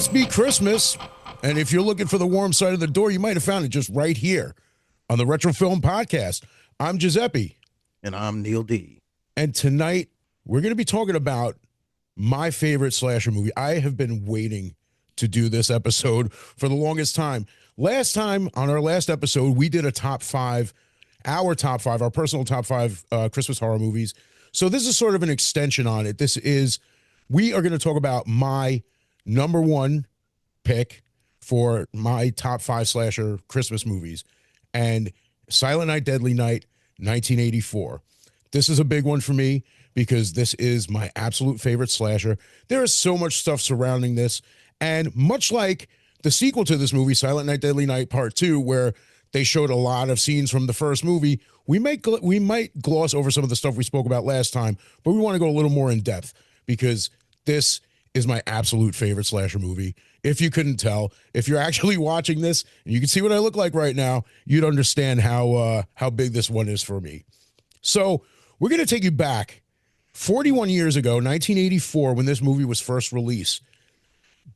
must be Christmas. And if you're looking for the warm side of the door, you might have found it just right here on the Retro Film Podcast. I'm Giuseppe. And I'm Neal D. And tonight, we're going to be talking about my favorite slasher movie. I have been waiting to do this episode for the longest time. Last time, on our last episode, we did a top five, our personal top five Christmas horror movies. So this is sort of an extension on it. We are going to talk about my number one pick for my top five slasher Christmas movies, and Silent Night, Deadly Night, 1984. This is a big one for me because this is my absolute favorite slasher. There is so much stuff surrounding this, and much like the sequel to this movie, Silent Night, Deadly Night Part 2, where they showed a lot of scenes from the first movie, we might gloss over some of the stuff we spoke about last time, but we want to go a little more in depth because this is my absolute favorite slasher movie. If you couldn't tell, if you're actually watching this and you can see what I look like right now, you'd understand how big this one is for me. So we're going to take you back 41 years ago, 1984, when this movie was first released.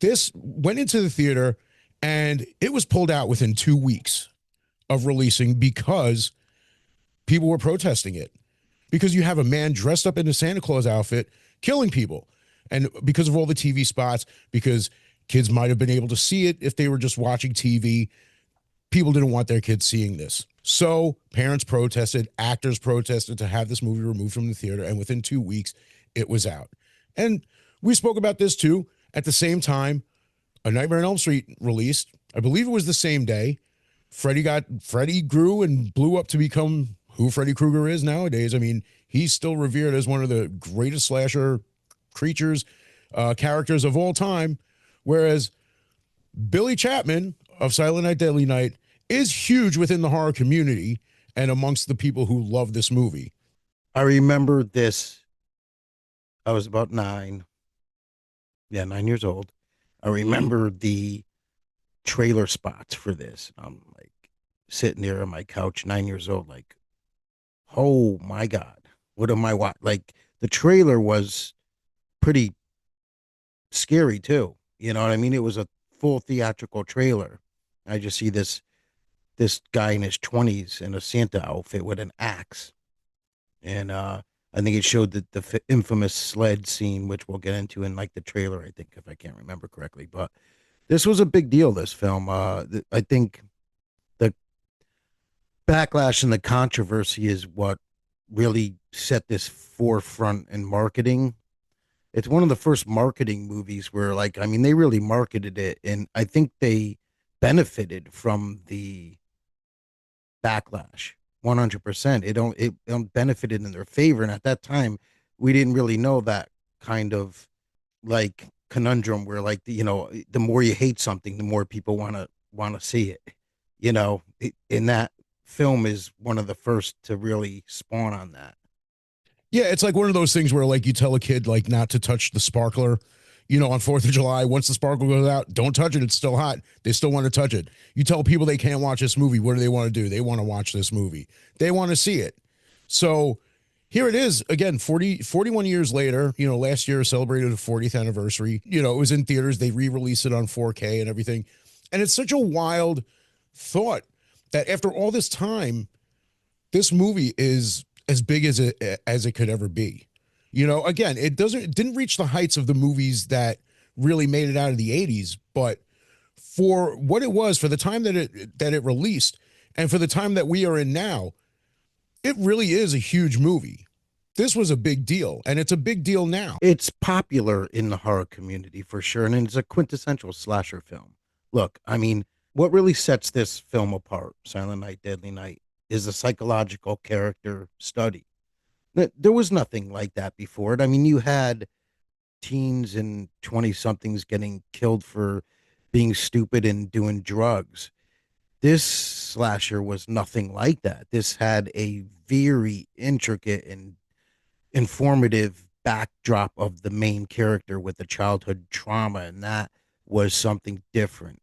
This went into the theater and it was pulled out within 2 weeks of releasing because people were protesting it. Because you have a man dressed up in a Santa Claus outfit killing people. And because of all the TV spots, because kids might have been able to see it if they were just watching TV, people didn't want their kids seeing this. So parents protested, actors protested to have this movie removed from the theater, and within 2 weeks, it was out. And we spoke about this too. At the same time, A Nightmare on Elm Street released. I believe it was the same day. Freddy grew and blew up to become who Freddy Krueger is nowadays. I mean, he's still revered as one of the greatest slasher creatures, characters of all time, whereas Billy Chapman of Silent Night, Deadly Night is huge within the horror community and amongst the people who love this movie. I remember this. I was about 9 years old. I remember the trailer spots for this. I'm like sitting there on my couch, 9 years old, like, oh my God, what am I watching? Like, the trailer was pretty scary too. You know what I mean? It was a full theatrical trailer. I just see this guy in his 20s in a Santa outfit with an axe. And I think it showed the infamous sled scene, which we'll get into in like the trailer, I think, if I can't remember correctly. But this was a big deal, this film. I think the backlash and the controversy is what really set this forefront in marketing. It's one of the first marketing movies where, like, I mean, they really marketed it, and I think they benefited from the backlash 100%. It benefited in their favor, and at that time, we didn't really know that kind of like conundrum where, like, the more you hate something, the more people want to see it. And that film is one of the first to really spawn on that. Yeah, it's like one of those things where, like, you tell a kid, like, not to touch the sparkler, on 4th of July. Once the sparkler goes out, don't touch it. It's still hot. They still want to touch it. You tell people they can't watch this movie. What do they want to do? They want to watch this movie. They want to see it. So here it is, again, 41 years later. Last year celebrated the 40th anniversary. It was in theaters. They re-released it on 4K and everything. And it's such a wild thought that after all this time, this movie is as big as it could ever be. Again, it didn't reach the heights of the movies that really made it out of the 80s, but for what it was, for the time that it released, and for the time that we are in now, it really is a huge movie. This was a big deal, and it's a big deal now. It's popular in the horror community for sure, and it's a quintessential slasher film. Look, I mean, what really sets this film apart, Silent Night, Deadly Night, is a psychological character study. There was nothing like that before it. I mean, you had teens and 20-somethings getting killed for being stupid and doing drugs. This slasher was nothing like that. This had a very intricate and informative backdrop of the main character with the childhood trauma, and that was something different.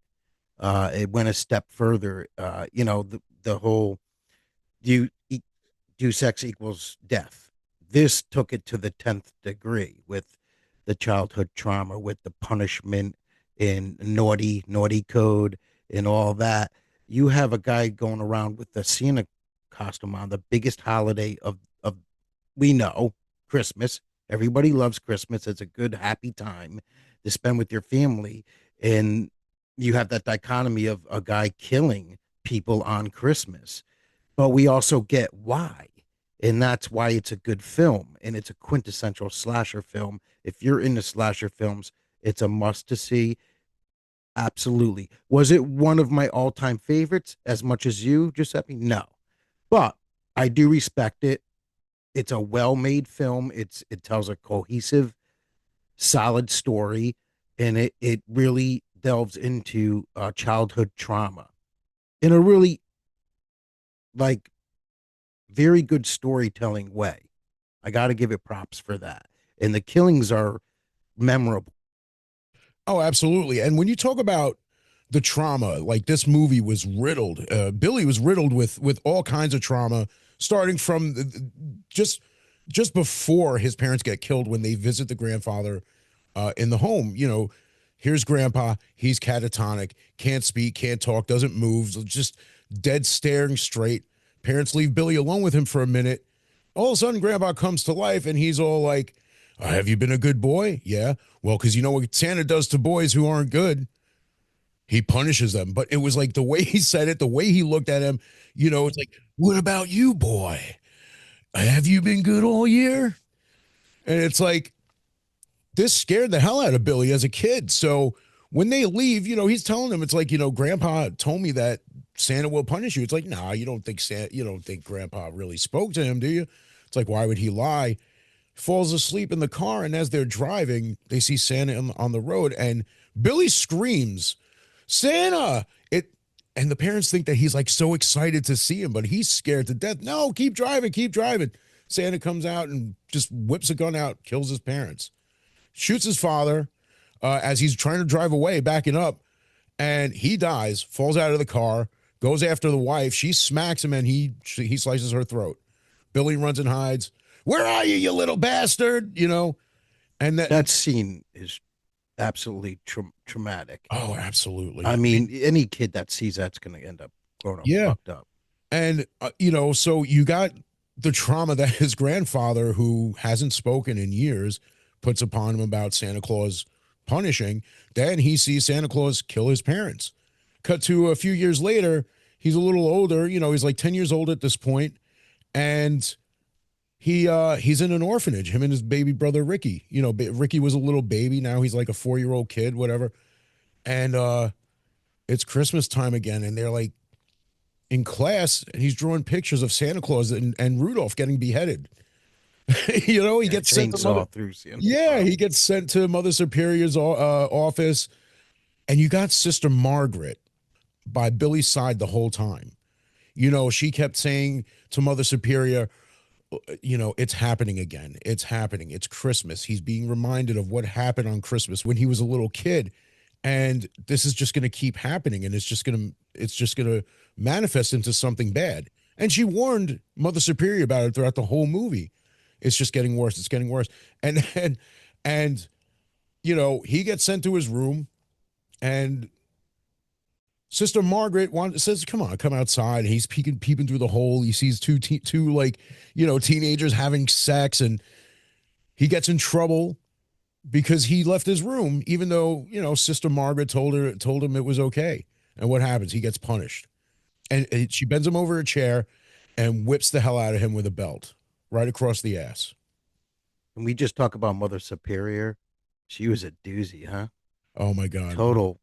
It went a step further. The whole do sex equals death. This took it to the 10th degree with the childhood trauma, with the punishment, and naughty code and all that. You have a guy going around with the Santa costume on the biggest holiday of we know, Christmas. Everybody loves Christmas. It's a good happy time to spend with your family, and you have that dichotomy of a guy killing people on Christmas. But we also get why. And that's why it's a good film, and it's a quintessential slasher film. If you're into slasher films, it's a must to see. Absolutely. Was it one of my all-time favorites as much as you, Giuseppe? No. But I do respect it. It's a well-made film. It tells a cohesive, solid story, and it really delves into childhood trauma in a really like very good storytelling way. I got to give it props for that. And the killings are memorable. Oh, absolutely. And when you talk about the trauma, like this movie was riddled. Billy was riddled with all kinds of trauma, starting from just before his parents get killed when they visit the grandfather in the home. You know, here's grandpa. He's catatonic, can't speak, can't talk, doesn't move, just dead staring straight. Parents leave Billy alone with him for a minute. All of a sudden, grandpa comes to life and he's all like, have you been a good boy? Yeah. Well, because you know what Santa does to boys who aren't good? He punishes them. But it was like the way he said it, the way he looked at him, you know, it's like, what about you, boy? Have you been good all year? And it's like, this scared the hell out of Billy as a kid. So when they leave, you know, he's telling them, it's like, you know, grandpa told me that Santa will punish you. It's like, nah, you don't think grandpa really spoke to him, do you? It's like, why would he lie? Falls asleep in the car, and as they're driving, they see Santa on the road, and Billy screams, Santa! And the parents think that he's like so excited to see him, but he's scared to death. No, keep driving, keep driving. Santa comes out and just whips a gun out, kills his parents, shoots his father as he's trying to drive away, backing up, and he dies, falls out of the car, goes after the wife. She smacks him, and he slices her throat. Billy runs and hides. Where are you, you little bastard? You know, and that. That scene is absolutely traumatic. Oh, absolutely. I mean, any kid that sees that's going to end up grown up Yeah, fucked up. and you know, so you got the trauma that his grandfather, who hasn't spoken in years, puts upon him about Santa Claus punishing. Then he sees Santa Claus kill his parents. Cut to a few years later, he's a little older. You know, he's like 10 years old at this point, and he's in an orphanage, him and his baby brother Ricky. You know, Ricky was a little baby, now he's like a 4-year-old kid, whatever. And it's Christmas time again, and they're like in class, and he's drawing pictures of Santa Claus and Rudolph getting beheaded. You know, he Yeah, gets sent to mother. chainsaw through Santa Yeah, Claus. he gets sent to Mother Superior's office, and you got Sister Margaret by Billy's side the whole time. You know, she kept saying to Mother Superior, you know, it's happening again. It's happening. It's Christmas. He's being reminded of what happened on Christmas when he was a little kid. And this is just going to keep happening, and it's just going to manifest into something bad. And she warned Mother Superior about it throughout the whole movie. It's just getting worse. It's getting worse. And you know, he gets sent to his room, and Sister Margaret says, "Come on, come outside." And he's peeping through the hole. He sees two like, you know, teenagers having sex, and he gets in trouble because he left his room, even though, you know, Sister Margaret told him it was okay. And what happens? He gets punished, and she bends him over a chair and whips the hell out of him with a belt right across the ass. And we just talk about Mother Superior. She was a doozy, huh? Oh my God! Total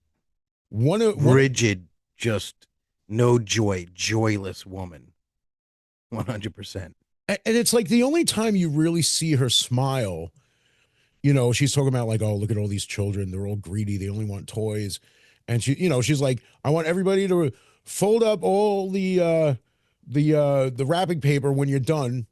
One rigid, just no joy, joyless woman. 100%. and it's like the only time you really see her smile. You know, she's talking about like, oh, look at all these children. They're all greedy. They only want toys. And she, you know, she's like, I want everybody to fold up all the wrapping paper when you're done.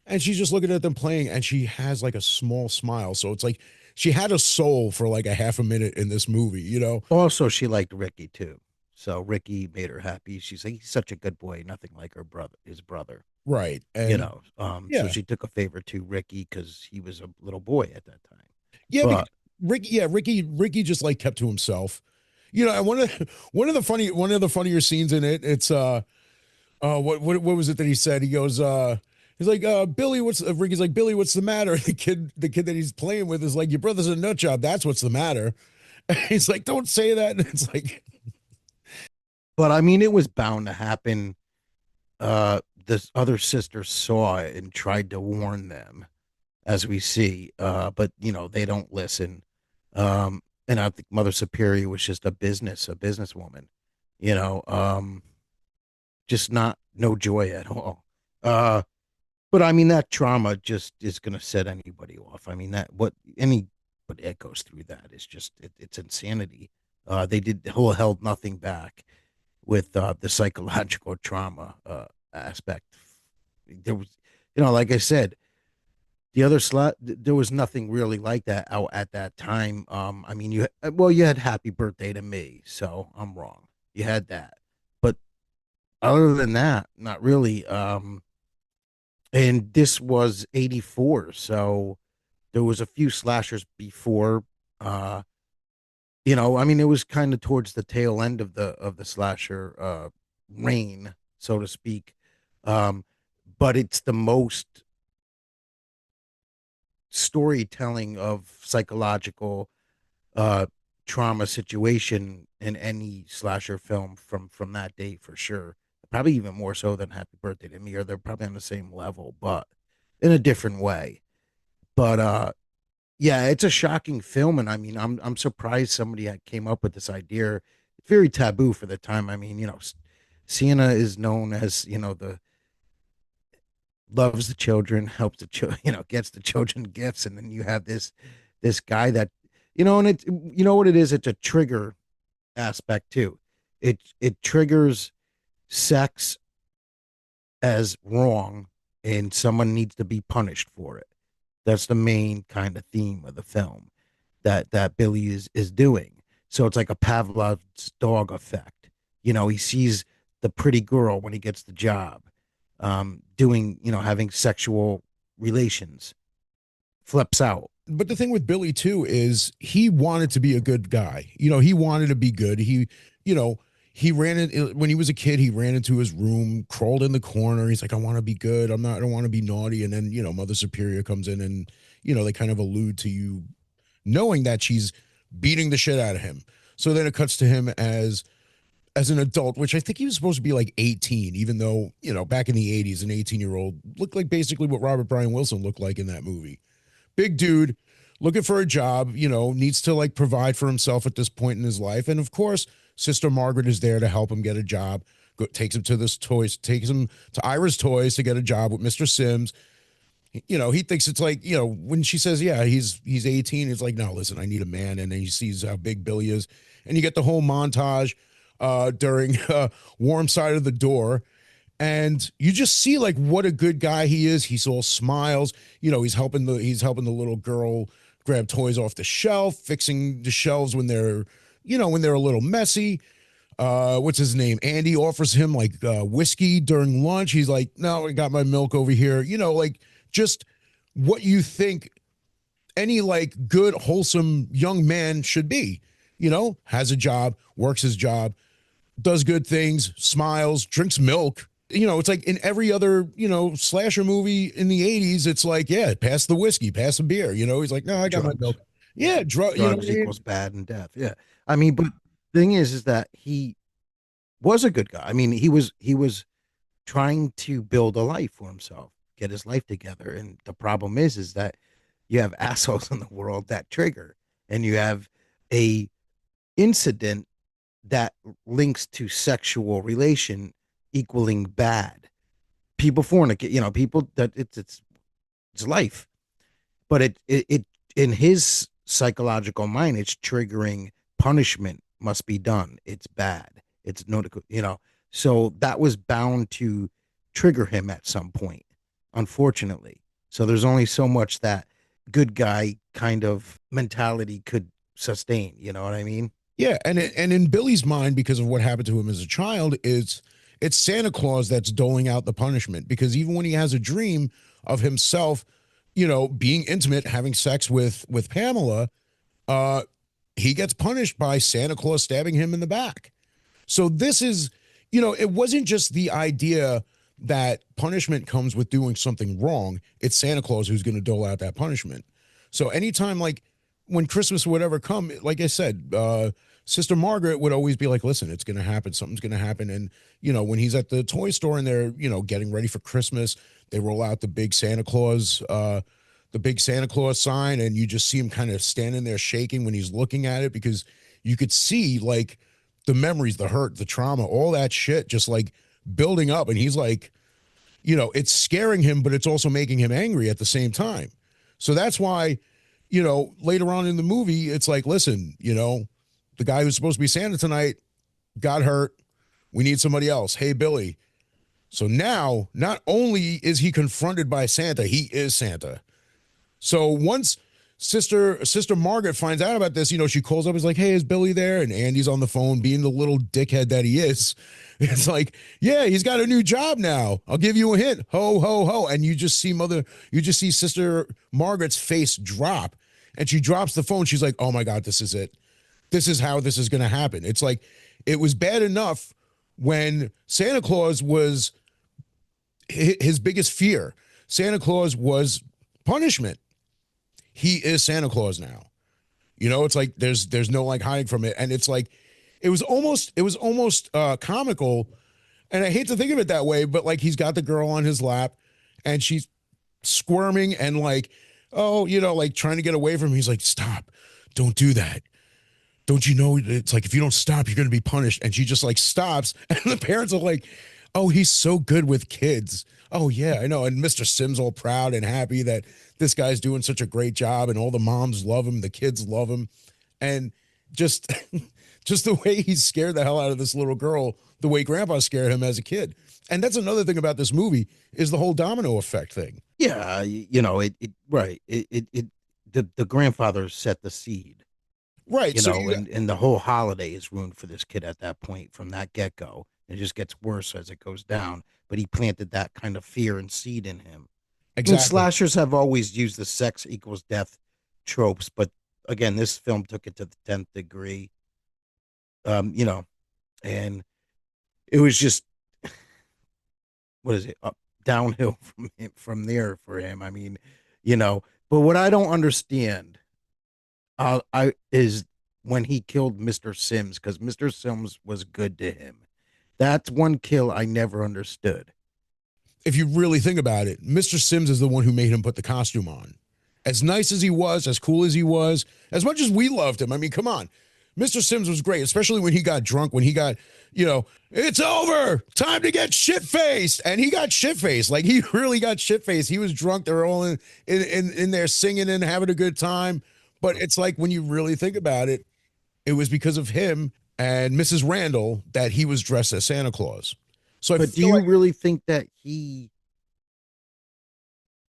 And she's just looking at them playing, and she has like a small smile. So it's like she had a soul for like a half a minute in this movie, you know? Also, she liked Ricky too. So Ricky made her happy. She's like, he's such a good boy, nothing like her brother, his brother. Right. You And know, so yeah. she took a favor to Ricky because he was a little boy at that time. Yeah, But because Ricky just like kept to himself. You know, and one of the funnier scenes in it, it's what was it that he said? He goes, he's like, Billy, what's Ricky's like, Billy, what's the matter? The kid that he's playing with is like, your brother's a nut job. That's what's the matter. And he's like, don't say that. And it's like, But I mean, it was bound to happen. This other sister saw it and tried to warn them, as we see. But you know, they don't listen. And I think Mother Superior was just a businesswoman, you know, just not no joy at all. Uh, but I mean, that trauma just is going to set anybody off. I mean, that what anybody that goes through that is just it's insanity. They did who held nothing back with the psychological trauma aspect. There was, you know, like I said, the other slot, there was nothing really like that out at that time. I mean, you had Happy Birthday to Me, so I'm wrong. You had that, but other than that, not really. And this was '84, so there was a few slashers before. Uh, you know, I mean, it was kind of towards the tail end of the slasher reign, so to speak. Um, but it's the most storytelling of psychological uh trauma situation in any slasher film from that date for sure. Probably even more so than Happy Birthday to Me, or they're probably on the same level, but in a different way. But yeah, it's a shocking film, and I mean, I'm surprised somebody had came up with this idea. It's very taboo for the time. I mean, you know, Sienna is known as, you know, the loves the children, helps the children, you know, gets the children gifts, and then you have this guy that, you know, and it, you know what it is? It's a trigger aspect too. It triggers sex as wrong, and someone needs to be punished for it. That's the main kind of theme of the film that Billy is doing. So it's like a Pavlov's dog effect. You know, he sees the pretty girl when he gets the job, doing, you know, having sexual relations, flips out. but the thing with Billy too is he wanted to be a good guy. You know, he wanted to be good. You know, he ran in when he was a kid. He ran into his room, crawled in the corner. He's like, I want to be good. I'm not. I don't want to be naughty. And then Mother Superior comes in, and they kind of allude to you knowing that she's beating the shit out of him. So then it cuts to him as an adult, which I think he was supposed to be like 18, even though back in the 80s, an 18-year-old looked like basically what Robert Bryan Wilson looked like in that movie. Big dude, looking for a job, needs to like provide for himself at this point in his life. And of course, Sister Margaret is there to help him get a job. Takes him to takes him to Ira's Toys to get a job with Mr. Sims. He thinks it's like, when she says, yeah, he's 18, it's like, no, listen, I need a man. And then he sees how big Billy is. And you get the whole montage during Warm Side of the Door. And you just see like what a good guy he is. He's all smiles. He's helping the little girl grab toys off the shelf, fixing the shelves when they're a little messy. What's his name? Andy offers him like whiskey during lunch. He's like, no, I got my milk over here. Like just what you think any like good, wholesome young man should be. Has a job, works his job, does good things, smiles, drinks milk. It's like in every other, slasher movie in the 80s, it's like, yeah, pass the whiskey, pass the beer. He's like, no, I got my milk. Drugs. Yeah, Drugs equals bad and death. Yeah. I mean, but the thing is that he was a good guy. I mean, he was trying to build a life for himself, get his life together. And the problem is that you have assholes in the world that trigger, and you have a incident that links to sexual relation equaling bad. People fornicate, people that it's life, but it in his psychological mind, it's triggering punishment must be done. It's bad. It's no, so that was bound to trigger him at some point, unfortunately. So there's only so much that good guy kind of mentality could sustain. You know what I mean? Yeah, and in Billy's mind, because of what happened to him as a child, it's Santa Claus that's doling out the punishment. Because even when he has a dream of himself, being intimate, having sex with Pamela, uh, he gets punished by Santa Claus stabbing him in the back. So this is, it wasn't just the idea that punishment comes with doing something wrong. It's Santa Claus who's going to dole out that punishment. So anytime, like when Christmas would ever come, like I said, Sister Margaret would always be like, listen, it's going to happen. Something's going to happen. And, when he's at the toy store and they're, getting ready for Christmas, they roll out the big Santa Claus sign, and you just see him kind of standing there shaking when he's looking at it, because you could see like the memories, the hurt, the trauma, all that shit just like building up. And he's like, it's scaring him, but it's also making him angry at the same time. So that's why, later on in the movie, it's like, listen, the guy who's supposed to be Santa tonight got hurt. We need somebody else. Hey, Billy. So now, not only is he confronted by Santa, he is Santa. So once Sister Margaret finds out about this, she calls up, is like, hey, is Billy there? And Andy's on the phone being the little dickhead that he is. It's like, yeah, he's got a new job now. I'll give you a hint. Ho, ho, ho. And you just see Sister Margaret's face drop, and she drops the phone. She's like, oh my God, this is it. This is how this is going to happen. It's like, it was bad enough when Santa Claus was his biggest fear. Santa Claus was punishment. He is Santa Claus now. It's like there's no like hiding from it. And it's like it was almost comical. And I hate to think of it that way, but like he's got the girl on his lap and she's squirming and like, oh, like trying to get away from him. He's like, stop, don't do that. Don't you know, it's like if you don't stop, you're going to be punished. And she just like stops. And the parents are like, oh, he's so good with kids. Oh, yeah, I know. And Mr. Sims all proud and happy that this guy's doing such a great job, and all the moms love him. The kids love him. And just just the way he scared the hell out of this little girl, the way Grandpa scared him as a kid. And that's another thing about this movie is the whole domino effect thing. Yeah, right. The grandfather set the seed. Right. And the whole holiday is ruined for this kid at that point from that get-go. It just gets worse as it goes down. But he planted that kind of fear and seed in him. Exactly. And slashers have always used the sex equals death tropes, but again, this film took it to the 10th degree. And it was just what is it? Downhill from there for him. I mean, but what I don't understand is when he killed Mr. Sims, because Mr. Sims was good to him. That's one kill I never understood. If you really think about it, Mr. Sims is the one who made him put the costume on. As nice as he was, as cool as he was, as much as we loved him. I mean, come on. Mr. Sims was great, especially when he got drunk, when he got, it's over, time to get shit-faced. And he got shit-faced. Like, he really got shit-faced. He was drunk. They were all in there singing and having a good time. But it's like, when you really think about it, it was because of him and Mrs. Randall that he was dressed as Santa Claus. So, but do you really think that he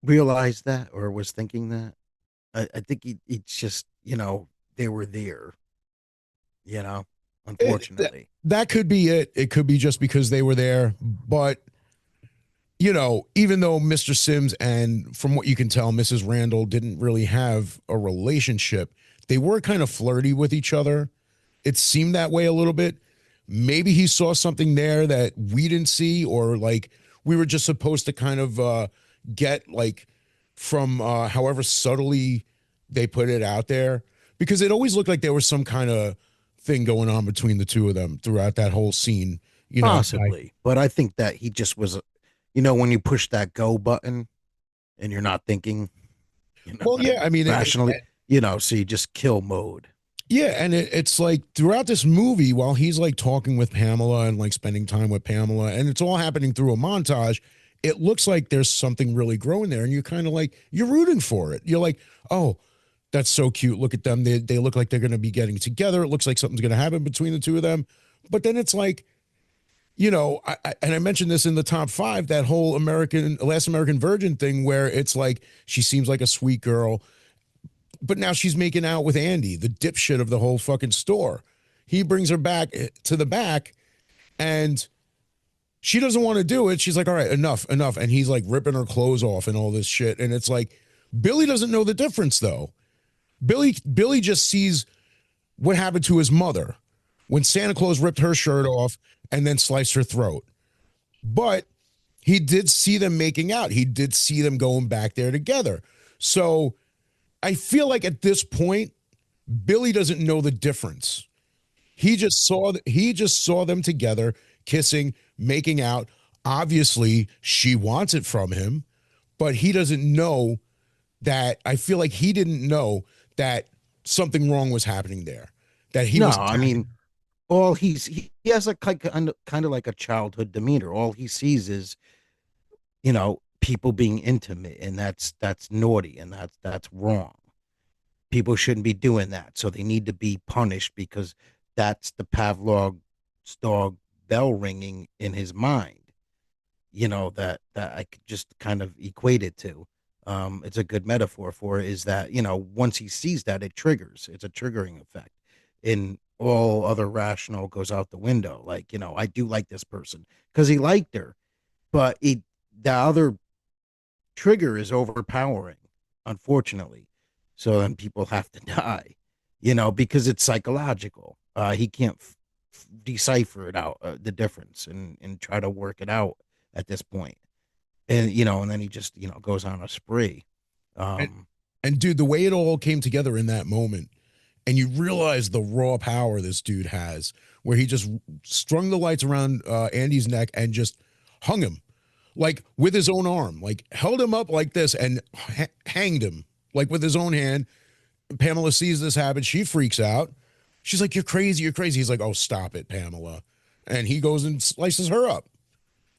realized that or was thinking that? I think it's just, they were there, unfortunately. That could be it. It could be just because they were there. But, even though Mr. Sims and from what you can tell, Mrs. Randall didn't really have a relationship, they were kind of flirty with each other. It seemed that way a little bit. Maybe he saw something there that we didn't see, or like we were just supposed to kind of get like from however subtly they put it out there, because it always looked like there was some kind of thing going on between the two of them throughout that whole scene. Possibly, but I think that he just was, when you push that go button and you're not thinking, well, yeah, I mean, rationally, so you just kill mode. Yeah, and it's like throughout this movie, while he's like talking with Pamela and like spending time with Pamela, and it's all happening through a montage, it looks like there's something really growing there, and you're kind of like, you're rooting for it. You're like, oh, that's so cute. Look at them. They look like they're going to be getting together. It looks like something's going to happen between the two of them. But then it's like, and I mentioned this in the top 5, that whole Last American Virgin thing, where it's like she seems like a sweet girl, but now she's making out with Andy, the dipshit of the whole fucking store. He brings her back to the back, and she doesn't want to do it. She's like, all right, enough. And he's like ripping her clothes off and all this shit. And it's like, Billy doesn't know the difference, though. Billy just sees what happened to his mother when Santa Claus ripped her shirt off and then sliced her throat. But he did see them making out. He did see them going back there together. So I feel like at this point, Billy doesn't know the difference. He just saw them together, kissing, making out. Obviously, she wants it from him, but he doesn't know that. I feel like he didn't know that something wrong was happening there. That he No, was I attacking. mean, all he has a kind of like a childhood demeanor. All he sees is, people being intimate, and that's naughty, and that's wrong. People shouldn't be doing that, so they need to be punished because that's the Pavlov's dog bell ringing in his mind. That I could just kind of equate it to. It's a good metaphor for it, is that, once he sees that, it triggers. It's a triggering effect. And all other rational goes out the window. Like, I do like this person because he liked her, but the other trigger is overpowering, unfortunately. So then people have to die, because it's psychological. He can't decipher it out, the difference, and try to work it out at this point. And then he just, goes on a spree. And, Um, and dude, the way it all came together in that moment, and you realize the raw power this dude has, where he just strung the lights around Andy's neck and just hung him, like with his own arm, like held him up like this and hanged him, like with his own hand. Pamela sees this happen. She freaks out. She's like, "You're crazy. You're crazy." He's like, "Oh, stop it, Pamela." And he goes and slices her up.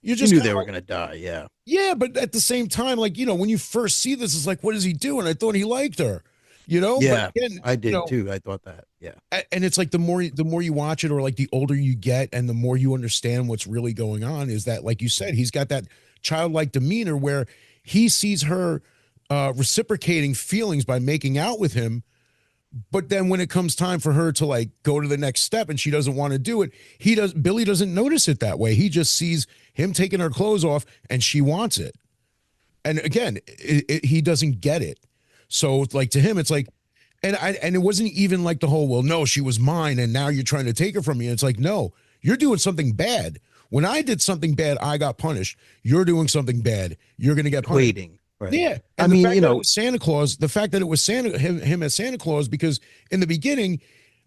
You you just knew kind they were of, gonna die, yeah. yeah, but at the same time, like, when you first see this, it's like, what is he doing? I thought he liked her, But Yeah, again, I did too. I thought that. Yeah. and it's like the more you watch it, or like the older you get and the more you understand what's really going on, is that, like you said, he's got that childlike demeanor where he sees her reciprocating feelings by making out with him. But then when it comes time for her to like go to the next step and she doesn't want to do it, Billy doesn't notice it that way. He just sees him taking her clothes off and she wants it. And again, he doesn't get it. So like to him, it's like, and it wasn't even like the whole, well, no, she was mine and now you're trying to take her from me. It's like, no, you're doing something bad. When I did something bad, I got punished. You're doing something bad, you're going to get punished. Equating, right. Yeah, I and the mean, fact that it was Santa Claus, the fact that it was him as Santa Claus, because in the beginning,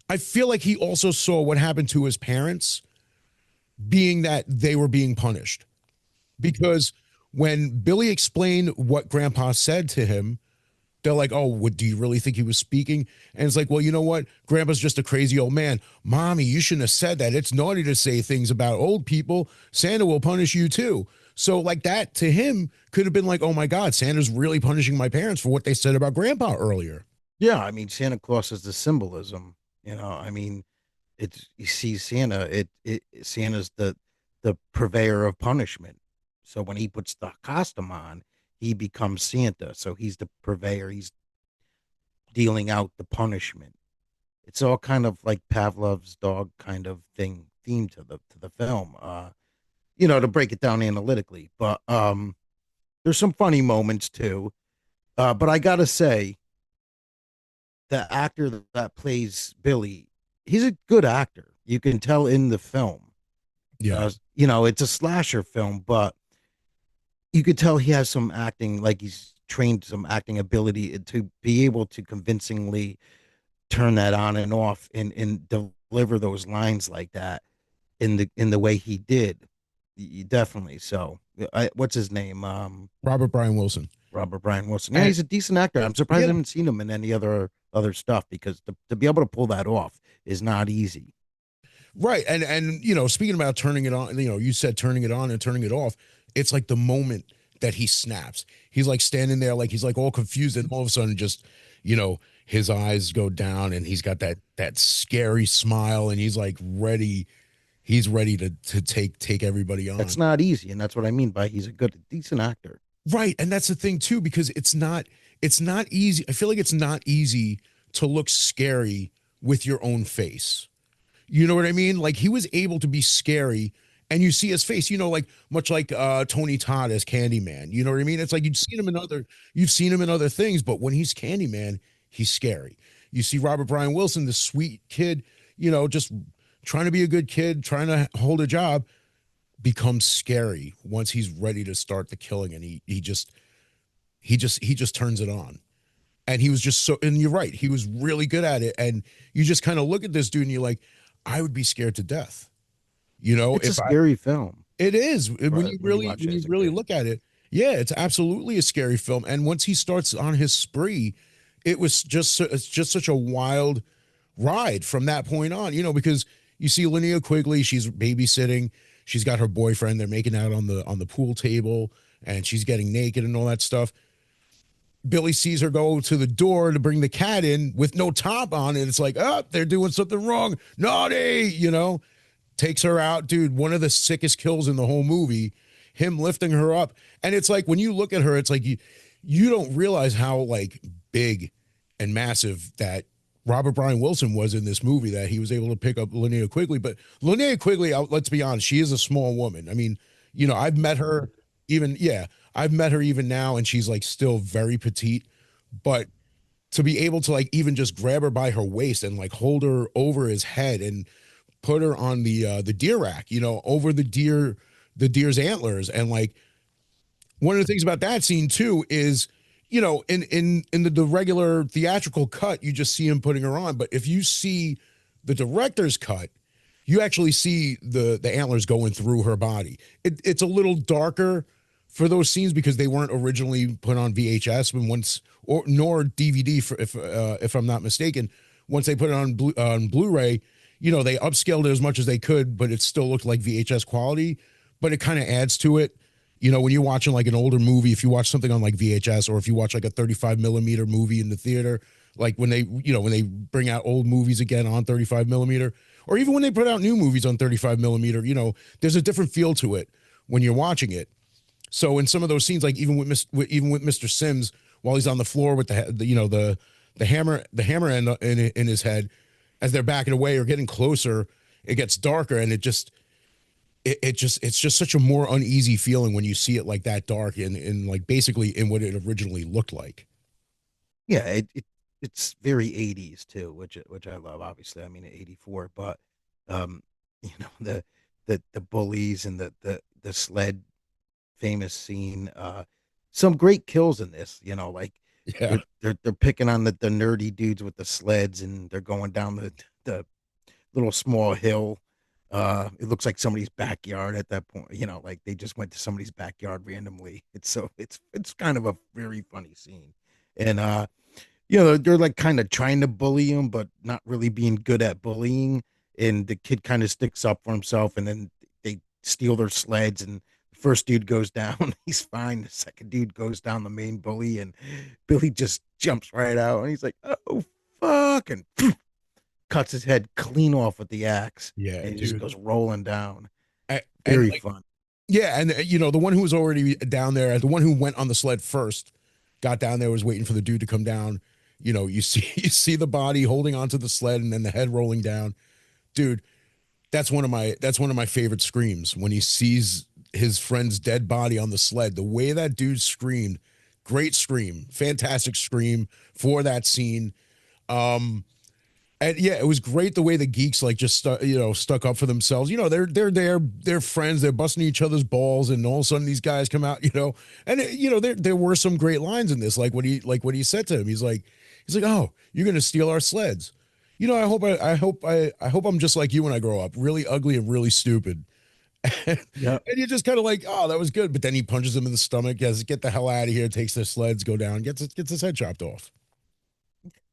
I feel like he also saw what happened to his parents, being that they were being punished. Because when Billy explained what Grandpa said to him, they're like, "Oh, what, do you really think he was speaking?" And it's like, "Well, you know what? Grandpa's just a crazy old man. Mommy, you shouldn't have said that. It's naughty to say things about old people. Santa will punish you too." So, like that to him could have been like, "Oh my God, Santa's really punishing my parents for what they said about Grandpa earlier." yeah, I mean, Santa Claus is the symbolism. I mean, it's you see Santa. Santa's the purveyor of punishment. So when he puts the costume on, he becomes Santa. So he's the purveyor. He's dealing out the punishment. It's all kind of like Pavlov's dog kind of theme to the film. To break it down analytically. But there's some funny moments too. But I gotta say, the actor that plays Billy, he's a good actor. You can tell in the film. Yeah. It's a slasher film, but you could tell he has some acting, like he's trained some acting ability to be able to convincingly turn that on and off and deliver those lines like that in the way he did. Definitely. So, what's his name? Robert Brian Wilson. Robert Brian Wilson. Yeah, And he's a decent actor. I'm surprised I yeah, haven't seen him in any other stuff, because to be able to pull that off is not easy. right. And speaking about turning it on, you said turning it on and turning it off. It's like the moment that he snaps. He's like standing there, like he's like all confused, and all of a sudden, just his eyes go down, and he's got that scary smile, and he's like ready. He's ready to take everybody That's on. not easy, and that's what I mean by he's a decent actor. Right, and that's the thing too, because it's not easy. I feel like it's not easy to look scary with your own face. You know what I mean? Like he was able to be scary, and you see his face, like much like Tony Todd as Candyman. You know what I mean? It's like you've seen him in other things, but when he's Candyman, he's scary. You see Robert Bryan Wilson, this sweet kid, just trying to be a good kid, trying to hold a job, becomes scary once he's ready to start the killing, and he just turns it on. And he was just so, and you're right, he was really good at it. And you just kind of look at this dude and you're like, I would be scared to death. It's a If I, scary film. it is when Right, you when you really, watch when it you as a really kid. look at it, yeah, it's absolutely a scary film. And once he starts on his spree, it's just such a wild ride from that point on, because you see Linnea Quigley, she's babysitting, she's got her boyfriend, they're making out on the pool table, and she's getting naked and all that stuff. Billy sees her go to the door to bring the cat in with no top on, and it's like, oh, they're doing something wrong. Naughty. Takes her out. Dude, one of the sickest kills in the whole movie, him lifting her up. And it's like, when you look at her, it's like you don't realize how like big and massive that Robert Bryan Wilson was in this movie, that he was able to pick up Linnea Quigley. But Linnea Quigley, let's be honest, she is a small woman. I mean, I've met her even, yeah, I've met her even now, and she's like still very petite. But to be able to like even just grab her by her waist and like hold her over his head and put her on the deer rack, over the deer's antlers. And like, one of the things about that scene too is, in the regular theatrical cut, you just see him putting her on. But if you see the director's cut, you actually see the antlers going through her body. It's a little darker for those scenes because they weren't originally put on VHS, but nor DVD, if I'm not mistaken. Once they put it on Blu-ray, they upscaled it as much as they could, but it still looked like VHS quality. But it kind of adds to it. When you're watching like an older movie, if you watch something on like VHS, or if you watch like a 35 millimeter movie in the theater, like when they bring out old movies again on 35 millimeter, or even when they put out new movies on 35 millimeter, there's a different feel to it when you're watching it. So in some of those scenes, like even with Mr. Sims, while he's on the floor with the hammer in his head, as they're backing away or getting closer, it gets darker, and it's just such a more uneasy feeling when you see it like that dark, and like basically in what it originally looked like. Yeah, it's very 80s too, which I love. Obviously, I mean 84, but um, you know the bullies and the sled famous scene. Some great kills in this. Like Yeah, they're picking on the nerdy dudes with the sleds, and they're going down the little small hill. It looks like somebody's backyard at that point. Like they just went to somebody's backyard randomly. It's kind of a very funny scene, and they're like kind of trying to bully him, but not really being good at bullying. And the kid kind of sticks up for himself, and then they steal their sleds. And the first dude goes down, he's fine. The second dude goes down, the main bully, and Billy just jumps right out, and he's like, "Oh fuck!" and cuts his head clean off with the axe, yeah, and he just dude. goes rolling down. And Very like, fun. yeah, and the one who was already down there, the one who went on the sled first, got down there, was waiting for the dude to come down. You see you see the body holding onto the sled, and then the head rolling down. Dude, that's one of my favorite screams, when he sees his friend's dead body on the sled. The way that dude screamed, great scream, fantastic scream for that scene. Um, and yeah, it was great the way the geeks like just stuck up for themselves. They're there, they're friends, they're busting each other's balls, and all of a sudden these guys come out. And there were some great lines in this, like what he said to him. He's like, oh, you're gonna steal our sleds. I hope I'm just like you when I grow up, really ugly and really stupid. And Yeah. you're just kind of like, oh, that was good. But then he punches him in the stomach, says, get the hell out of here, takes their sleds, go down, gets his head chopped off.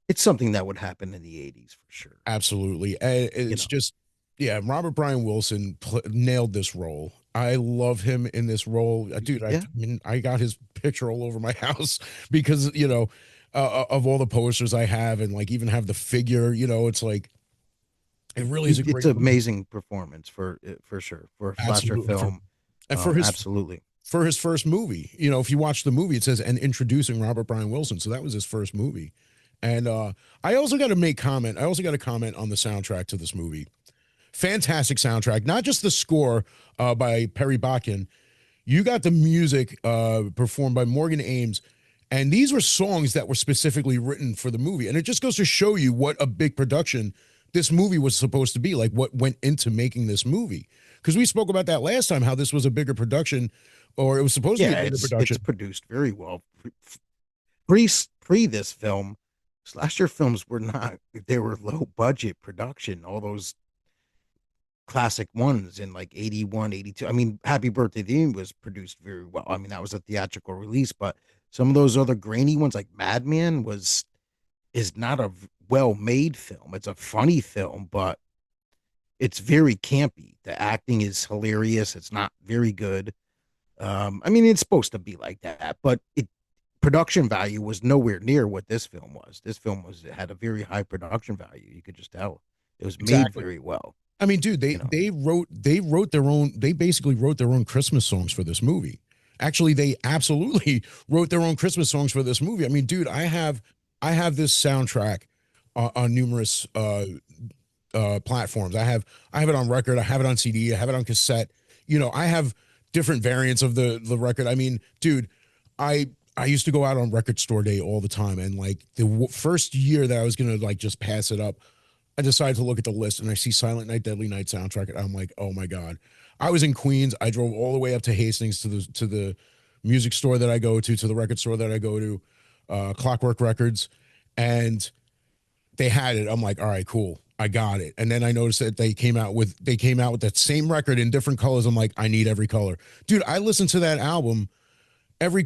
It's something that would happen in the 80s for sure. Absolutely. And You it's know. just, yeah, Robert Bryan Wilson nailed this role. I love him in this role. Dude, I Yeah. mean, I got his picture all over my house because, of all the posters I have, and like even have the figure. It's like, it really is a It's great an movie. amazing performance for sure for a slasher Absolutely. film. And for his Absolutely. for his first movie. If you watch the movie, it says, and introducing Robert Bryan Wilson. So that was his first movie. And I also got to make comment. I also got to comment on the soundtrack to this movie. Fantastic soundtrack, not just the score by Perry Botkin. You got the music performed by Morgan Ames, And these were songs that were specifically written for the movie. And it just goes to show you what a big production this movie was supposed to be, like what went into making this movie. Because we spoke about that last time, how this was a bigger production, or it was supposed to be Yeah, a bigger it's production. produced very well. Pre this film, slasher films were not, they were low budget production. All those classic ones in like 81, 82. I mean, Happy Birthday to You was produced very well. I mean, that was a theatrical release, but some of those other grainy ones like Madman was is not a well made film. It's a funny film, but it's very campy. The acting is hilarious. It's not very good. I mean, it's supposed to be like that, but it production value was nowhere near what this film was. This film was it had a very high production value. You could just tell it was made Exactly. very well. I mean, dude, You know, they wrote their own, they basically wrote their own Christmas songs for this movie. Actually, they absolutely wrote their own Christmas songs for this movie. I mean, dude, I have this soundtrack on numerous platforms. I have it on record, I have it on CD, I have it on cassette. I have different variants of the record. I mean, dude, I I used to go out on record store day all the time, and like the first year that I was gonna like just pass it up, I decided to look at the list and I see Silent Night, Deadly Night soundtrack, and I'm like, oh my god. I was in Queens. I drove all the way up to Hastings to the music store that I go to the record store that I go to, Clockwork Records, and they had it. I'm like, all right, cool. I got it. And then I noticed that they came out with that same record in different colors. I'm like, I need every color. Dude, I listened to that album every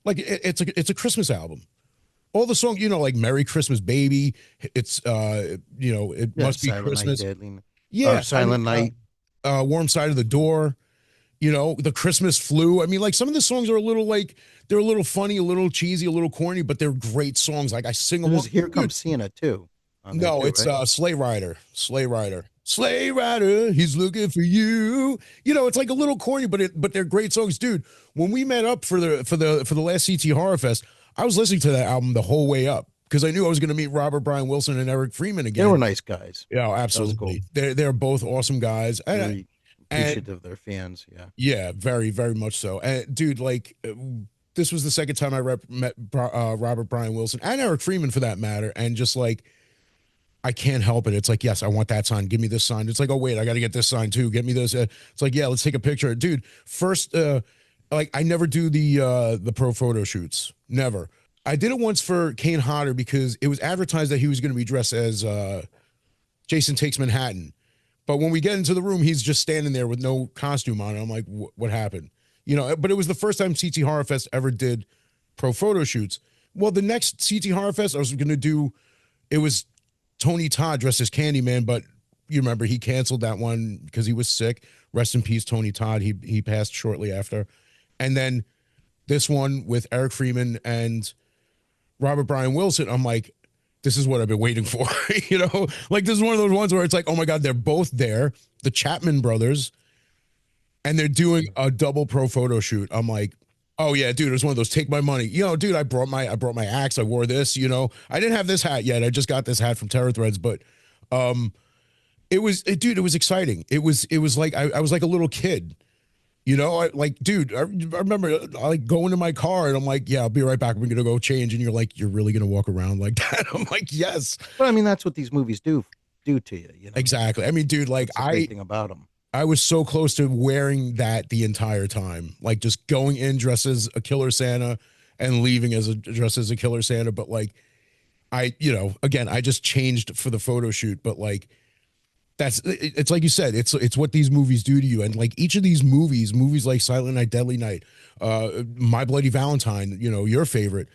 it's a Christmas album. All the songs, like Merry Christmas Baby, it's it yeah, must be Silent Night, Christmas. Deadly, Yeah, I mean Silent Night. Warm Side of the Door, the Christmas Flu. I mean, like some of the songs are a little like they're a little funny, a little cheesy, a little corny, but they're great songs. Like I sing There's along. Here Dude, Comes Santa too on there no, too, it's right? Sleigh Rider. Sleigh Rider. Sleigh Rider, he's looking for you. It's like a little corny, but they're great songs, dude. When we met up for the last CT Horror Fest, I was listening to that album the whole way up because I knew I was going to meet Robert Brian Wilson and Eric Freeman They were again. nice guys. Yeah, That was cool. absolutely. They're both awesome guys, Very and appreciative of their fans. Yeah. yeah, very very much so. And dude, like this was the second time I met Robert Brian Wilson and Eric Freeman for that matter, and just like I can't help it. It's like, yes, I want that sign. Give me this sign. It's like, oh wait, I got to get this sign too. Get me this. It's like, yeah, let's take a picture, dude. First, like I never do the pro photo shoots. Never. I did it once for Kane Hodder because it was advertised that he was going to be dressed as Jason Takes Manhattan. But when we get into the room, he's just standing there with no costume on. I'm like, what happened? But it was the first time CT Horror Fest ever did pro photo shoots. Well, the next CT Horror Fest I was going to do, it was Tony Todd dressed as Candyman, but you remember he canceled that one because he was sick. Rest in peace, Tony Todd. He passed shortly after. And then this one with Eric Freeman and Robert Brian Wilson, I'm like, this is what I've been waiting for. Like this is one of those ones where it's like, oh my God, they're both there, the Chapman brothers, and they're doing a double pro photo shoot. I'm like, oh yeah, dude, it was one of those take my money. Dude, I brought my axe. I wore this. I didn't have this hat yet. I just got this hat from Terror Threads, but dude, it was exciting. It was like I was like a little kid. Dude, I remember I like going to my car and I'm like, yeah, I'll be right back. We're gonna go change, and you're like, you're really gonna walk around like that? I'm like, yes, But I mean, that's what these movies do to you. exactly. I mean, dude, like That's the great thing about them. I was so close to wearing that the entire time, like just going in dressed as a killer Santa and leaving dressed as a killer Santa. But like, again, I just changed for the photo shoot. But like, it's like you said, it's what these movies do to you. And like each of these movies like Silent Night, Deadly Night, My Bloody Valentine, your favorite,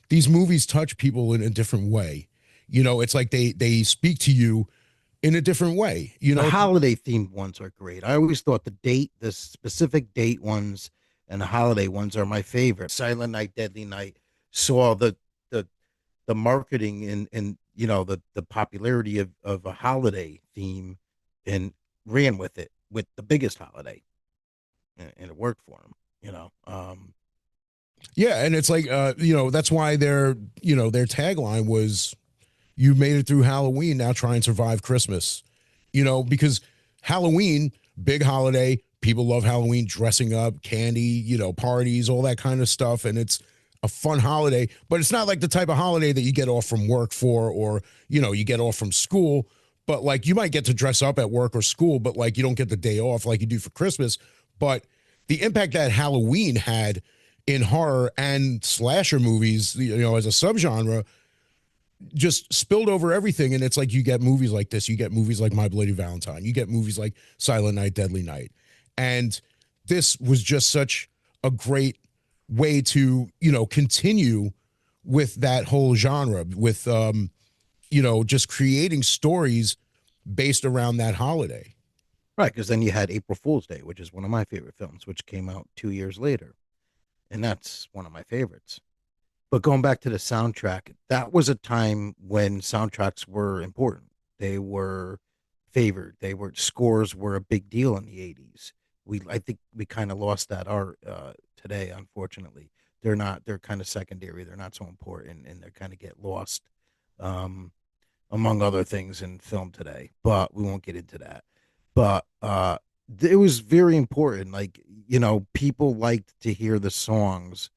these movies touch people in a different way. It's like they speak to you in a different way. The holiday themed ones are great. I always thought the specific date ones and the holiday ones are my favorite. Silent Night, Deadly Night saw the marketing and the popularity of a holiday theme and ran with it with the biggest holiday, and it worked for them. Yeah, and it's like that's why their tagline was you made it through Halloween, now try and survive Christmas. Because Halloween, big holiday, people love Halloween, dressing up, candy, parties, all that kind of stuff. And a fun holiday, but it's not like the type of holiday that you get off from work for, or, you get off from school. But like you might get to dress up at work or school, but like you don't get the day off like you do for Christmas. But the impact that Halloween had in horror and slasher movies, as a subgenre, just spilled over everything. And it's like you get movies like this, you get movies like My Bloody Valentine, you get movies like Silent Night, Deadly Night. And this was just such a great way to, continue with that whole genre, with, just creating stories based around that holiday. Right, because then you had April Fool's Day, which is one of my favorite films, which came out 2 years later, and that's one of my favorites. But going back to the soundtrack, that was a time when soundtracks were important. They were favored. They were scores were a big deal in the 80s. I think we kind of lost that art today, unfortunately. They're not. They're kind of secondary. They're not so important, and they kind of get lost, um, among other things in film today. But we won't get into that. But it was very important. Like, people liked to hear the songs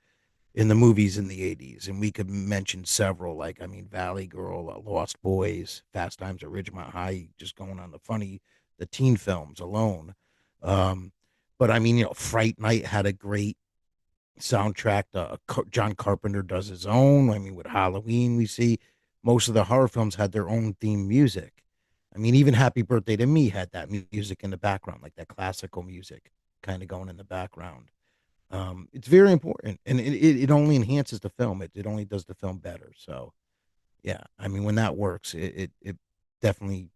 in the movies in the 80s, and we could mention several, like, I mean, Valley Girl, Lost Boys, Fast Times at Ridgemont High, just going on the teen films alone. um but I mean, Fright Night had a great soundtrack. John Carpenter does his own. I mean, with Halloween, we see most of the horror films had their own theme music. I mean, even Happy Birthday to Me had that music in the background, like that classical music kind of going in the background. It's very important, and it only enhances the film. It only does the film better. So, yeah, I mean, when that works, it definitely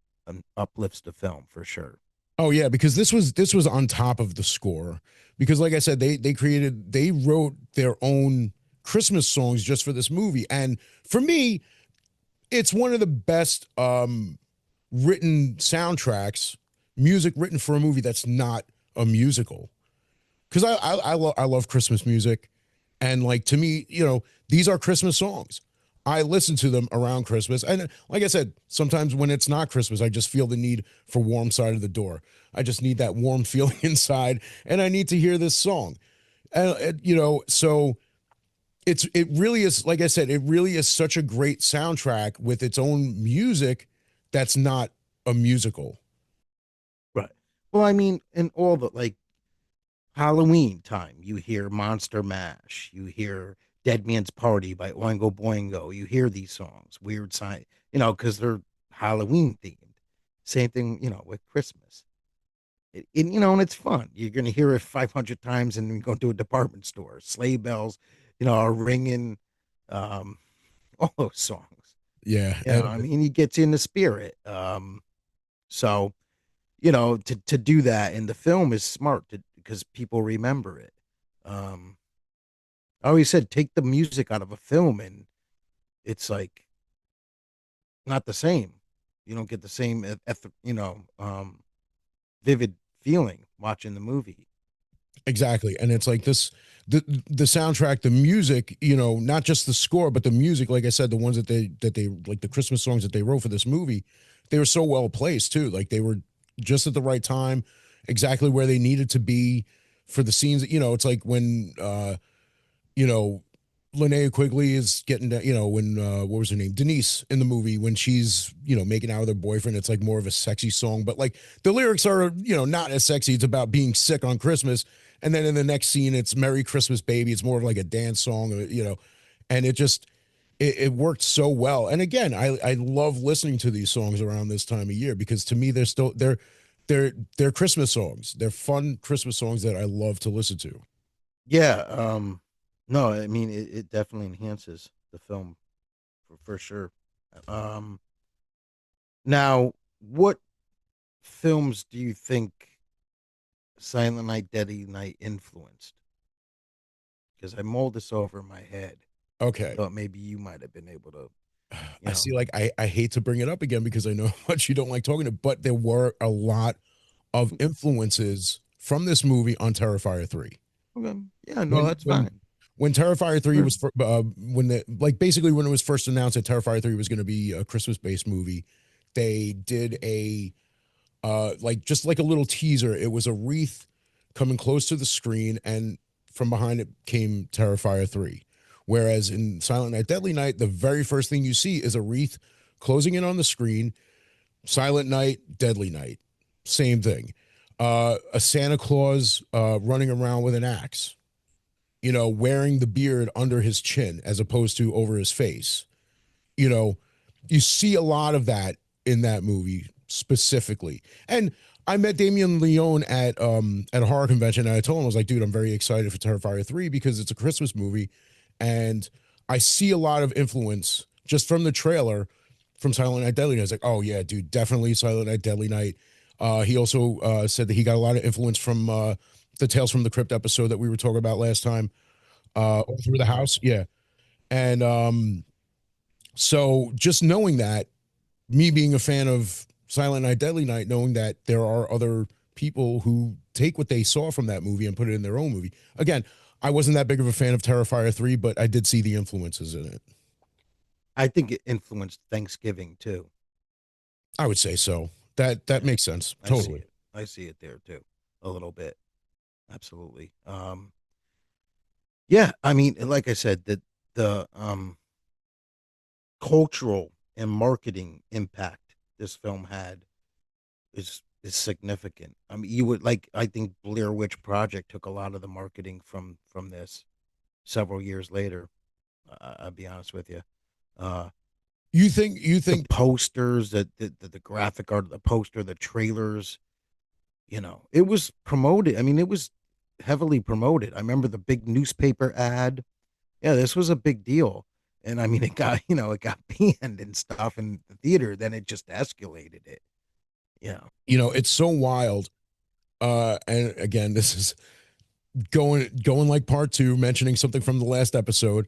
uplifts the film for sure. Oh yeah, because this was on top of the score. Because like I said, they wrote their own Christmas songs just for this movie. And for me, it's one of the best written soundtracks, music written for a movie that's not a musical. Because I love Christmas music, and like to me, these are Christmas songs. I listen to them around Christmas, and like I said, sometimes when it's not Christmas, I just feel the need for warm side of the door. I just need that warm feeling inside, and I need to hear this song. So it really is, like I said, it really is such a great soundtrack with its own music that's not a musical. Right. Well, I mean, in all the, like, Halloween time, you hear Monster Mash, you hear Dead Man's Party by Oingo Boingo. You hear these songs, Weird Science, because they're Halloween themed. Same thing, with Christmas. And it's fun. You're going to hear it 500 times and you go to a department store. Sleigh bells, are ringing, um, all those songs. Yeah, I mean, he gets in the spirit. So, to do that in the film is smart because people remember it. Um, I always said, take the music out of a film and it's like not the same. You don't get the same, vivid feeling watching the movie. exactly. And it's like this, the soundtrack, the music, not just the score, but the music, like I said, the ones that they like, the Christmas songs that they wrote for this movie, they were so well placed too. Like they were just at the right time, exactly where they needed to be for the scenes. It's like when you know, Linnea Quigley is getting to, when what was her name? Denise in the movie, when she's, making out with her boyfriend, it's like more of a sexy song. But like the lyrics are, not as sexy. It's about being sick on Christmas. And then in the next scene, it's Merry Christmas, Baby. It's more of like a dance song, and it worked so well. And again, I love listening to these songs around this time of year because to me they're Christmas songs. They're fun Christmas songs that I love to listen to. Yeah. No, I mean, it definitely enhances the film for sure. Um, Now, what films do you think Silent Night, Deadly Night influenced? Because I mulled this over in my head. I Okay. thought maybe you might have been able to, you I know. see, like I hate to bring it up again because I know how much you don't like talking to, but there were a lot of influences from this movie on Terrifier 3. Okay. Yeah, no, When that's when fine. when Terrifier 3 Sure. was when the like basically when it was first announced that Terrifier 3 was going to be a Christmas-based movie, they did a like just like a little teaser. It was a wreath coming close to the screen, and from behind it came Terrifier 3, Whereas in Silent Night, Deadly Night, the very first thing you see is a wreath closing in on the screen. Silent Night, Deadly Night, same thing. A Santa Claus running around with an axe, wearing the beard under his chin as opposed to over his face. You know, you see a lot of that in that movie specifically. And I met Damien Leone at a horror convention, and I told him, I was like, dude, I'm very excited for Terrifier 3 because it's a Christmas movie, and I see a lot of influence just from the trailer from Silent Night Deadly Night. I was like, oh yeah, dude, definitely Silent Night Deadly Night. He also said that he got a lot of influence from the Tales from the Crypt episode that we were talking about last time. Through the house, yeah. And so just knowing that, me being a fan of Silent Night, Deadly Night, knowing that there are other people who take what they saw from that movie and put it in their own movie. Again, I wasn't that big of a fan of Terrifier 3, but I did see the influences in it. I think it influenced Thanksgiving too. I would say so. That Yeah, makes sense. I see Totally. it. I see it there too, a little bit. Absolutely. Yeah, I mean, like I said, the cultural and marketing impact this film had is significant. I mean, you would like. I think Blair Witch Project took a lot of the marketing from this several years later. I'll be honest with you. Uh, You think the posters, the graphic art, the poster, the trailers. It was promoted. I mean, it was heavily promoted. I remember the big newspaper ad. Yeah, this was a big deal. And I mean, it got, it got banned and stuff in the theater. Then it just escalated it. Yeah. it's so wild. And again, this is going like part two, mentioning something from the last episode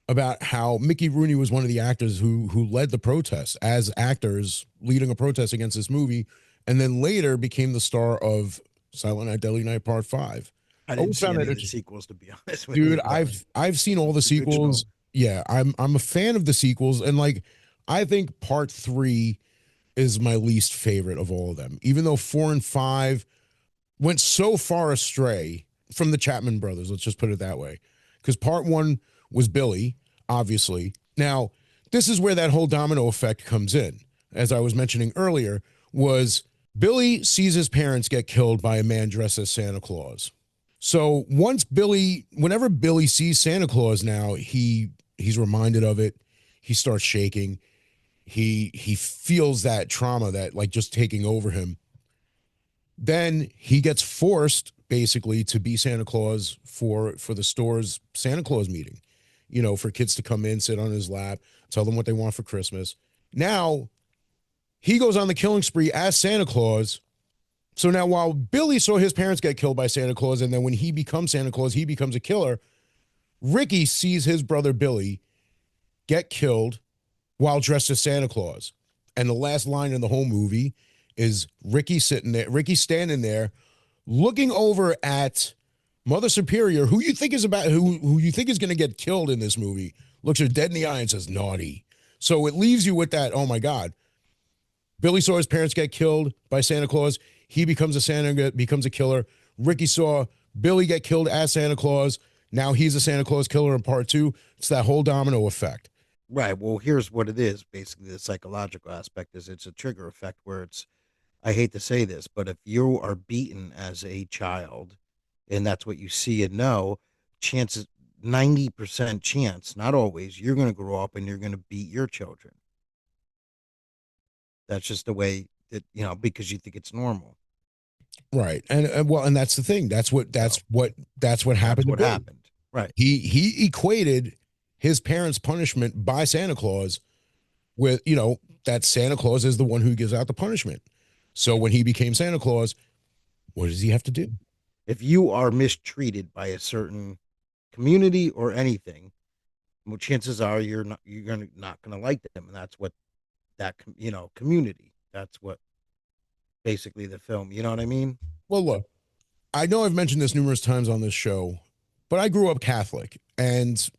about how Mickey Rooney was one of the actors who led the protest as actors leading a protest against this movie, and then later became the star of Silent Night, Deadly Night Part Five. I I didn't always see found any that of the interesting, sequels, to be honest with dude. you, but I've seen all the the original. sequels. Yeah, I'm a fan of the sequels, and like I think Part Three is my least favorite of all of them, even though 4 and 5 went so far astray from the Chapman brothers. Let's just put it that way. Because part one was Billy, obviously. Now, this is where that whole domino effect comes in. As I was mentioning earlier, was Billy sees his parents get killed by a man dressed as Santa Claus. So whenever Billy sees Santa Claus now, he's reminded of it. He starts shaking. He feels that trauma that like just taking over him. Then he gets forced basically to be Santa Claus for the store's Santa Claus meeting, for kids to come in, sit on his lap, tell them what they want for Christmas. Now he goes on the killing spree as Santa Claus. So now while Billy saw his parents get killed by Santa Claus, and then when he becomes Santa Claus, he becomes a killer, Ricky sees his brother Billy get killed while dressed as Santa Claus. And the last line in the whole movie is Ricky standing there looking over at Mother Superior, who you think is about who you think is going to get killed in this movie, looks her dead in the eye and says naughty. So it leaves you with that, oh my God. Billy saw his parents get killed by Santa Claus. He becomes becomes a killer. Ricky saw Billy get killed as Santa Claus. Now he's a Santa Claus killer in part two. It's that whole domino effect. Right. Well, here's what it is. Basically, the psychological aspect is it's a trigger effect where I hate to say this, but if you are beaten as a child and that's what you see and know, chances 90% chance, not always, you're going to grow up and you're going to beat your children. That's just the way that, because you think it's normal. Right. And well, and that's the thing. So That's what that's happened to what Billy. happened. Right. He equated his parents' punishment by Santa Claus with, that Santa Claus is the one who gives out the punishment. So when he became Santa Claus, what does he have to do? If you are mistreated by a certain community or anything, well, chances are you're not gonna like them, and that's what community. That's what basically the film. You know what I mean? Well, look, I know I've mentioned this numerous times on this show, but I grew up Catholic and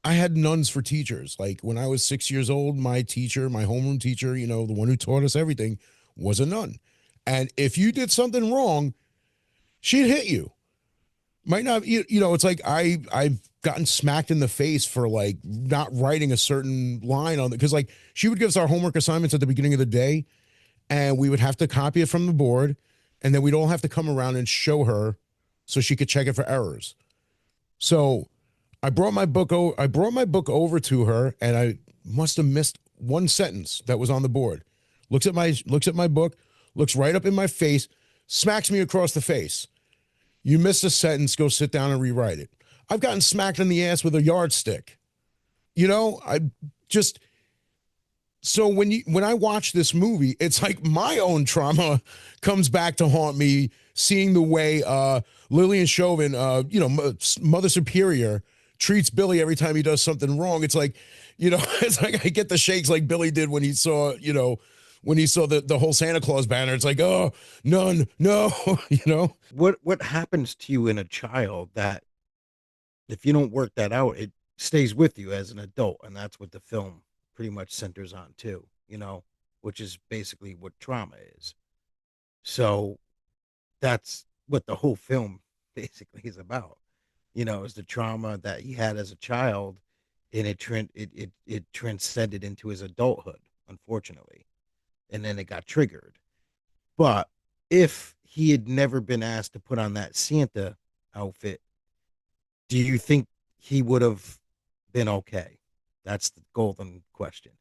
I had nuns for teachers. Like when I was 6 years old, my teacher, my homeroom teacher, the one who taught us everything, was a nun. And if you did something wrong, she'd hit you. Might not, it's like I've gotten smacked in the face for like not writing a certain line on it. Because like she would give us our homework assignments at the beginning of the day, and we would have to copy it from the board, and then we'd all have to come around and show her so she could check it for errors. So I brought my book over to her, and I must have missed one sentence that was on the board. Looks at my book, looks right up in my face, smacks me across the face. You missed a sentence, go sit down and rewrite it. I've gotten smacked in the ass with a yardstick. You know, I just so when I watch this movie, it's like my own trauma comes back to haunt me, seeing the way Lillian Chauvin, Mother Superior, treats Billy every time he does something wrong. It's like, it's like I get the shakes like Billy did when he saw, when he saw the whole Santa Claus banner. It's like, oh, none, no, What happens to you in a child that if you don't work that out, it stays with you as an adult, and that's what the film pretty much centers on too, which is basically what trauma is. So that's what the whole film basically is about. Is the trauma that he had as a child, and it transcended into his adulthood, unfortunately, and then it got triggered. But if he had never been asked to put on that Santa outfit, do you think he would have been okay? That's the golden question.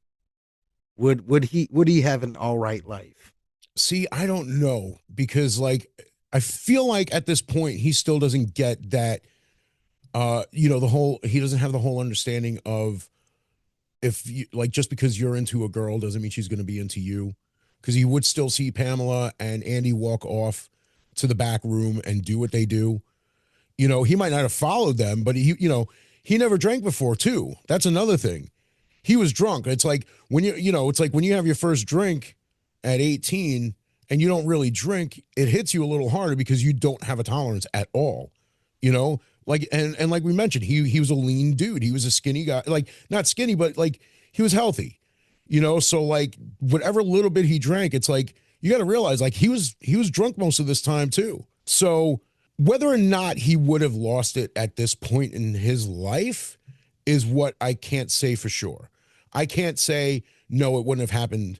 Would he have an all right life? See, I don't know, because like I feel like at this point he still doesn't get that the whole, he doesn't have the whole understanding of, if you like, just because you're into a girl doesn't mean she's going to be into you, because he would still see Pamela and Andy walk off to the back room and do what they do. He might not have followed them, but he never drank before too. That's another thing. He was drunk. It's like when it's like when you have your first drink at 18 and you don't really drink, it hits you a little harder because you don't have a tolerance at all. Like, and like we mentioned, he was a lean dude. He was a skinny guy, like not skinny, but like he was healthy, so like whatever little bit he drank, it's like, you got to realize like he was drunk most of this time too. So whether or not he would have lost it at this point in his life is what I can't say for sure. I can't say, no, it wouldn't have happened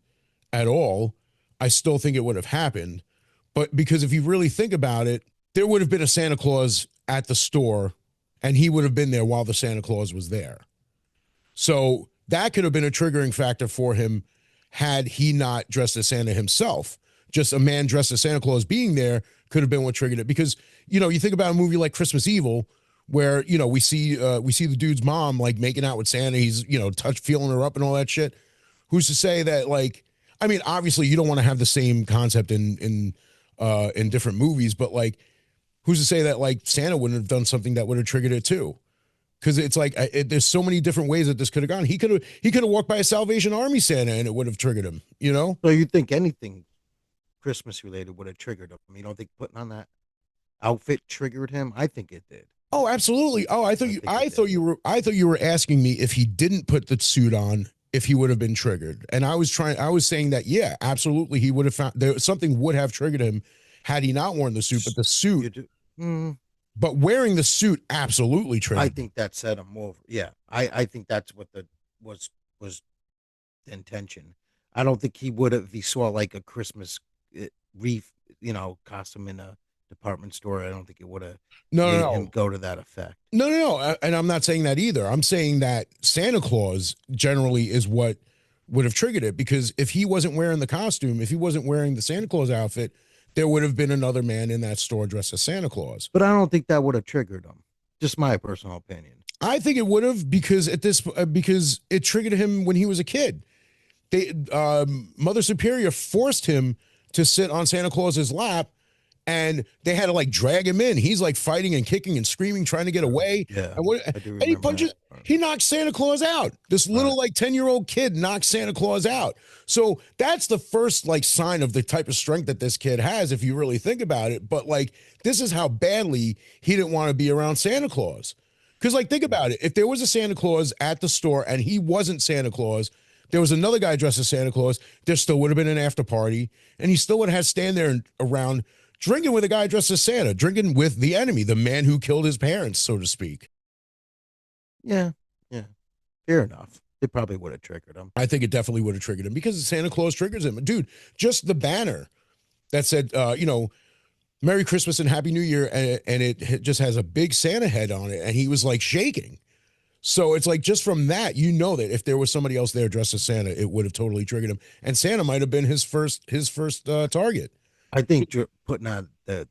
at all. I still think it would have happened. But because if you really think about it, there would have been a Santa Claus at the store, and he would have been there while the Santa Claus was there. So that could have been a triggering factor for him had he not dressed as Santa himself. Just a man dressed as Santa Claus being there could have been what triggered it. Because, you think about a movie like Christmas Evil, where, we see the dude's mom like making out with Santa. He's, feeling her up and all that shit. Who's to say that, like, I mean, obviously you don't want to have the same concept in different movies, but like, who's to say that like Santa wouldn't have done something that would have triggered it too? Because it's like there's so many different ways that this could have gone. He could have walked by a Salvation Army Santa and it would have triggered him. So you think anything Christmas related would have triggered him? You don't think putting on that outfit triggered him? I think it did. Oh, absolutely. Oh, I thought you were asking me if he didn't put the suit on, if he would have been triggered. And I was saying that, yeah, absolutely, he would have found something would have triggered him had he not worn the suit. But the suit, but wearing the suit absolutely triggered. I think that set him over. Yeah, I think that's what was the intention. I don't think he would have, if he saw like a Christmas wreath, costume in a department store. I don't think it would have made him go to that effect. No. And I'm not saying that either. I'm saying that Santa Claus generally is what would have triggered it, because if he wasn't wearing the costume, if he wasn't wearing the Santa Claus outfit, there would have been another man in that store dressed as Santa Claus. But I don't think that would have triggered him. Just my personal opinion. I think it would have, because because it triggered him when he was a kid. Mother Superior forced him to sit on Santa Claus's lap, and they had to like drag him in. He's like fighting and kicking and screaming, trying to get away. Yeah. And he punches, he knocks Santa Claus out. This little like 10-year-old kid knocks Santa Claus out. So that's the first like sign of the type of strength that this kid has, if you really think about it. But like, this is how badly he didn't want to be around Santa Claus. Because like, think about it. If there was a Santa Claus at the store and he wasn't Santa Claus, there was another guy dressed as Santa Claus, there still would have been an after party, and he still would have had to stand there around drinking with a guy dressed as Santa, drinking with the enemy, the man who killed his parents, so to speak. Yeah, yeah, fair enough. It probably would have triggered him. I think it definitely would have triggered him because Santa Claus triggers him. Dude, just the banner that said, Merry Christmas and Happy New Year, and it just has a big Santa head on it, and he was like shaking. So it's like just from that, you know that if there was somebody else there dressed as Santa, it would have totally triggered him, and Santa might have been his first target. I think putting on the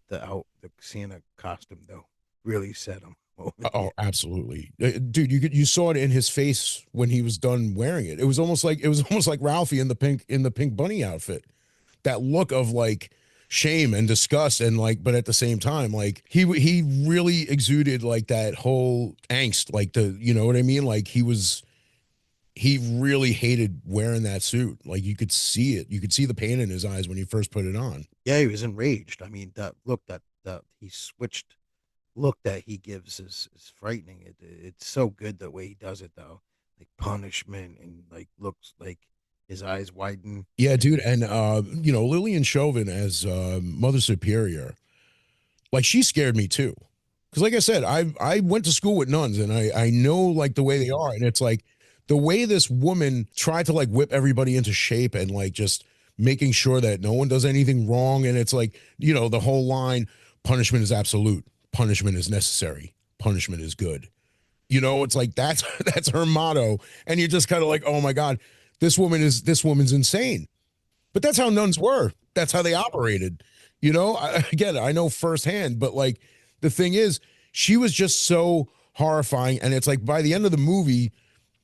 Santa costume though really set him over the Oh, edge. absolutely, dude. You saw it in his face when he was done wearing it. It was almost like Ralphie in the pink bunny outfit. That look of like shame and disgust and like, but at the same time, like he really exuded like that whole angst, like you know what I mean? Like he really hated wearing that suit. Like you could see it. You could see the pain in his eyes when he first put it on. Yeah, he was enraged. I mean, that look that he switched look that he gives is frightening. It's so good the way he does it though, like punishment and like looks like his eyes widen. Yeah, And dude. And Lillian Chauvin as Mother Superior, like she scared me too. Because like I said, I went to school with nuns and I know like the way they are. And it's like the way this woman tried to like whip everybody into shape and like just making sure that no one does anything wrong. And it's like, the whole line, punishment is absolute, punishment is necessary, punishment is good. It's like that's that's her motto. And you're just kind of like, oh my God, this woman's insane. But that's how nuns were. That's how they operated. Again, I know firsthand, but like the thing is, she was just so horrifying. And it's like by the end of the movie,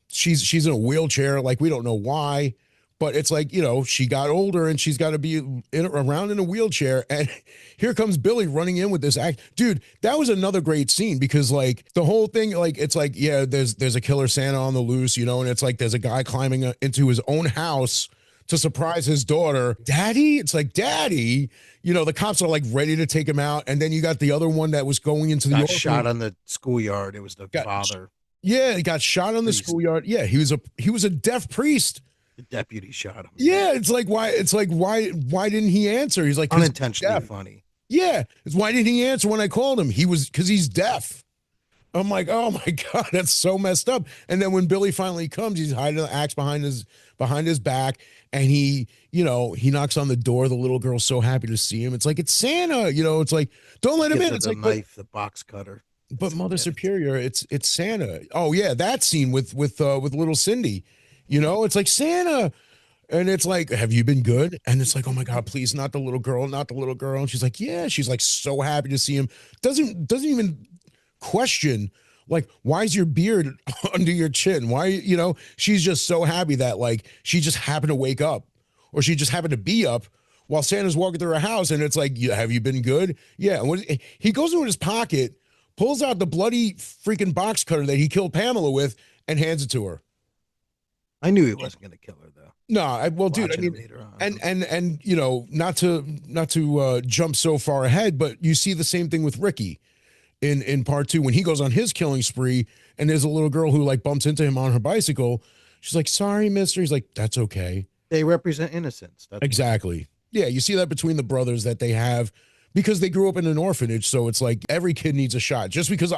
she's in a wheelchair. Like we don't know why, but it's like, she got older and she's got to be around in a wheelchair. And here comes Billy running in with this act. Dude, that was another great scene because like the whole thing, like it's like, yeah, there's a killer Santa on the loose, and it's like there's a guy climbing into his own house to surprise his daughter. Daddy? It's like, Daddy. The cops are like ready to take him out. And then you got the other one that was going into the got shot orphanage. on the schoolyard. It was the Got, father, yeah, he got shot on the priest. schoolyard. Yeah, he was a deaf priest. The deputy shot him. Yeah, Yeah, it's like why didn't he answer? He's like, 'cause he's unintentionally deaf. funny. Yeah, it's why didn't he answer when I called him? Because he's deaf. I'm like, oh my God, that's so messed up. And then when Billy finally comes, he's hiding the axe behind his back, and he knocks on the door. The little girl's so happy to see him. It's like it's Santa. It's like don't let him Gives in. her It's the like but knife, the box cutter. but It's Mother yeah, Superior, it's Santa. Oh yeah, that scene with little Cindy. It's like Santa. And it's like, have you been good? And it's like, oh my God, please, not the little girl, not the little girl. And she's like, yeah. She's like so happy to see him. Doesn't even question like, why is your beard under your chin? Why, she's just so happy that like she just happened to wake up, or she just happened to be up while Santa's walking through her house. And it's like, yeah, have you been good? Yeah. And he goes into his pocket, pulls out the bloody freaking box cutter that he killed Pamela with, and hands it to her. I knew he wasn't going to kill her though. No, well, dude, I Watching it mean, later on, and not to jump so far ahead, but you see the same thing with Ricky in part two when he goes on his killing spree, and there's a little girl who like bumps into him on her bicycle. She's like, "Sorry, mister." He's like, "That's okay." they represent innocence. That's why. Exactly. Yeah, you see that between the brothers that they have because they grew up in an orphanage, so it's like every kid needs a shot. Just because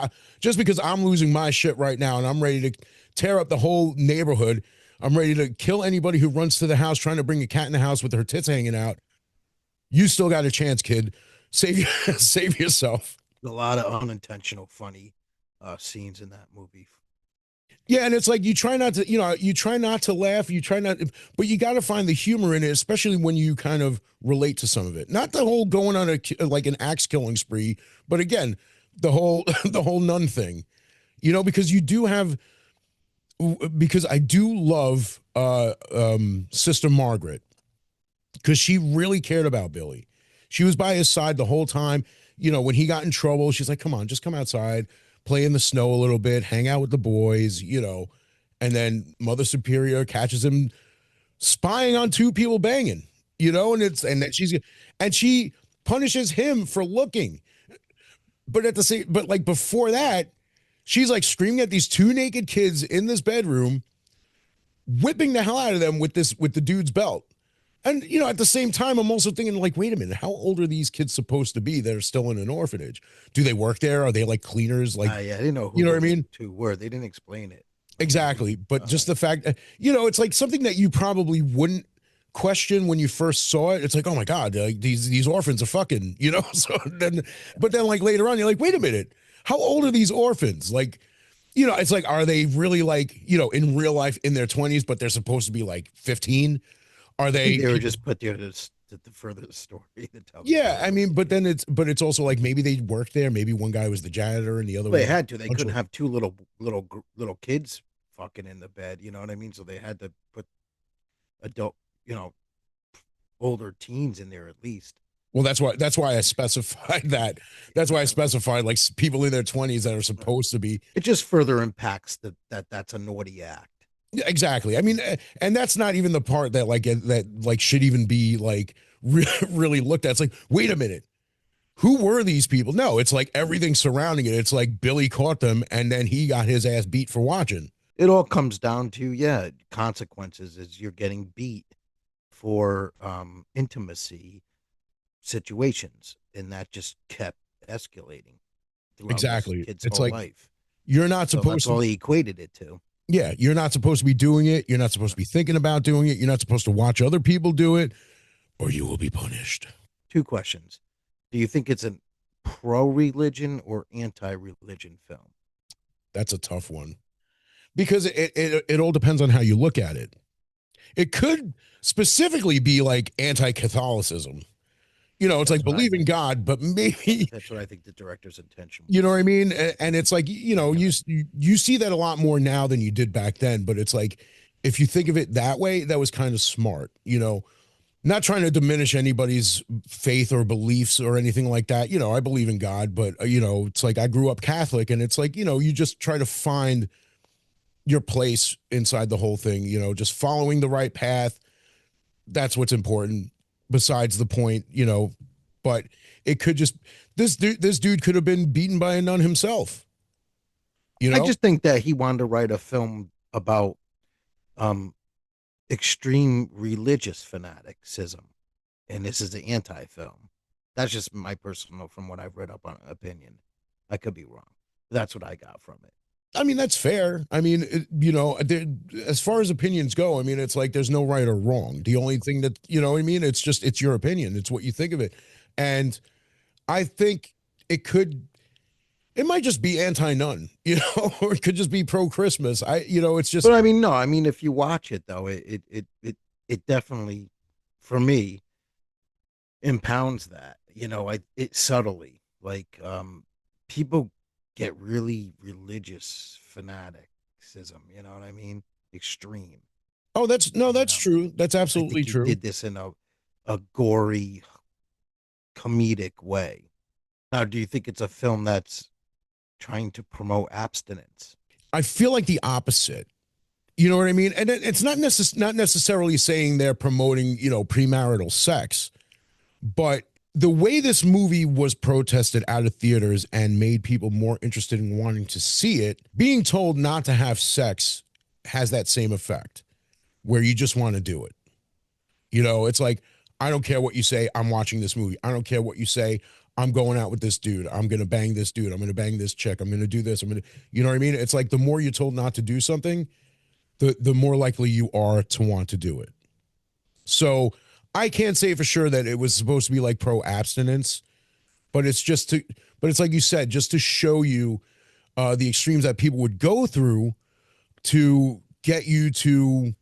I'm losing my shit right now and I'm ready to tear up the whole neighborhood. I'm ready to kill anybody who runs to the house trying to bring a cat in the house with her tits hanging out. You still got a chance, kid. Save save yourself. A lot of unintentional funny scenes in that movie. Yeah, and it's like you try not to laugh, but you got to find the humor in it, especially when you kind of relate to some of it. Not the whole going on like an axe killing spree, but again, the whole the whole nun thing. Because you do have because I do love Sister Margaret because she really cared about Billy. She was by his side the whole time. When he got in trouble, she's like, "Come on, just come outside, play in the snow a little bit, hang out with the boys." And then Mother Superior catches him spying on two people banging. And she punishes him for looking. But like before that, she's like screaming at these two naked kids in this bedroom, whipping the hell out of them with the dude's belt. And at the same time, I'm also thinking, like, wait a minute, how old are these kids supposed to be that are still in an orphanage? Do they work there? Are they like cleaners? Like, Yeah, I didn't know you who know what I those mean? two were. They didn't explain it. Like Exactly. maybe But just the fact that, it's like something that you probably wouldn't question when you first saw it. It's like, oh my God, these orphans are fucking, So then, but then like later on, you're like, wait a minute, how old are these orphans? Like, it's like, are they really like, in real life in their 20s, but they're supposed to be like 15? Are I think they they were people? just put there to further the story, to tell the Yeah, I story. mean, but it's also like maybe they worked there. Maybe one guy was the janitor and the other Well, they one. had to. They couldn't have two little kids fucking in the bed. You know what I mean? So they had to put adult, you know, older teens in there at least. Well, that's why I specified that. That's why I specified like people in their 20s that are supposed to be. It just further impacts that's a naughty act. Yeah, exactly. I mean, and that's not even the part that like should even be like really looked at. It's like, wait a minute, who were these people? No, it's like everything surrounding it. It's like Billy caught them, and then he got his ass beat for watching. It all comes down to, yeah, consequences. Is you're getting beat for intimacy situations, and that just kept escalating throughout this Exactly. kid's It's whole like life. you're not So that's supposed all to. he equated it to. Yeah, you're not supposed to be doing it. You're not supposed to be thinking about doing it. You're not supposed to watch other people do it, or you will be punished. Two questions: do you think it's a pro-religion or anti-religion film? That's a tough one because it all depends on how you look at it. It could specifically be like anti-Catholicism. It's like That's what I believe in think. God, but maybe That's what I think the director's intention you know what I was. mean. And it's like you see that a lot more now than you did back then. But it's like if you think of it that way, that was kind of smart. Not trying to diminish anybody's faith or beliefs or anything like that. I believe in God, but it's like I grew up Catholic, and it's like you just try to find your place inside the whole thing. Just following the right path. That's what's important. Besides the point, but it could just this dude could have been beaten by a nun himself. You I know, just think that he wanted to write a film about um, extreme religious fanaticism, and this is the anti-film. That's just my personal, from what I've read up on, opinion. I could be wrong. That's what I got from it. I mean that's fair. I mean, as far as opinions go, I mean it's like there's no right or wrong. The only thing that what I mean, it's your opinion. It's what you think of it, and I think it could. It might just be anti-nun, or it could just be pro-Christmas. It's just But I mean, no, I mean, if you watch it though, it definitely, for me, impounds that. It subtly, like, people get really religious fanaticism. You know what I mean? Extreme. oh, that's no, You that's know, true. That's I absolutely think he true. did this in a gory, comedic way. Now, do you think it's a film that's trying to promote abstinence? I feel like the opposite. You know what I mean? And it's not necessarily saying they're promoting, premarital sex, but the way this movie was protested out of theaters and made people more interested in wanting to see it, being told not to have sex has that same effect where you just want to do it. It's like, I don't care what you say, I'm watching this movie. I don't care what you say, I'm going out with this dude. I'm going to bang this dude. I'm going to bang this chick. I'm going to do this. You know what I mean? It's like the more you're told not to do something, the more likely you are to want to do it. So I can't say for sure that it was supposed to be like pro abstinence, but it's like you said, just to show you the extremes that people would go through to get you to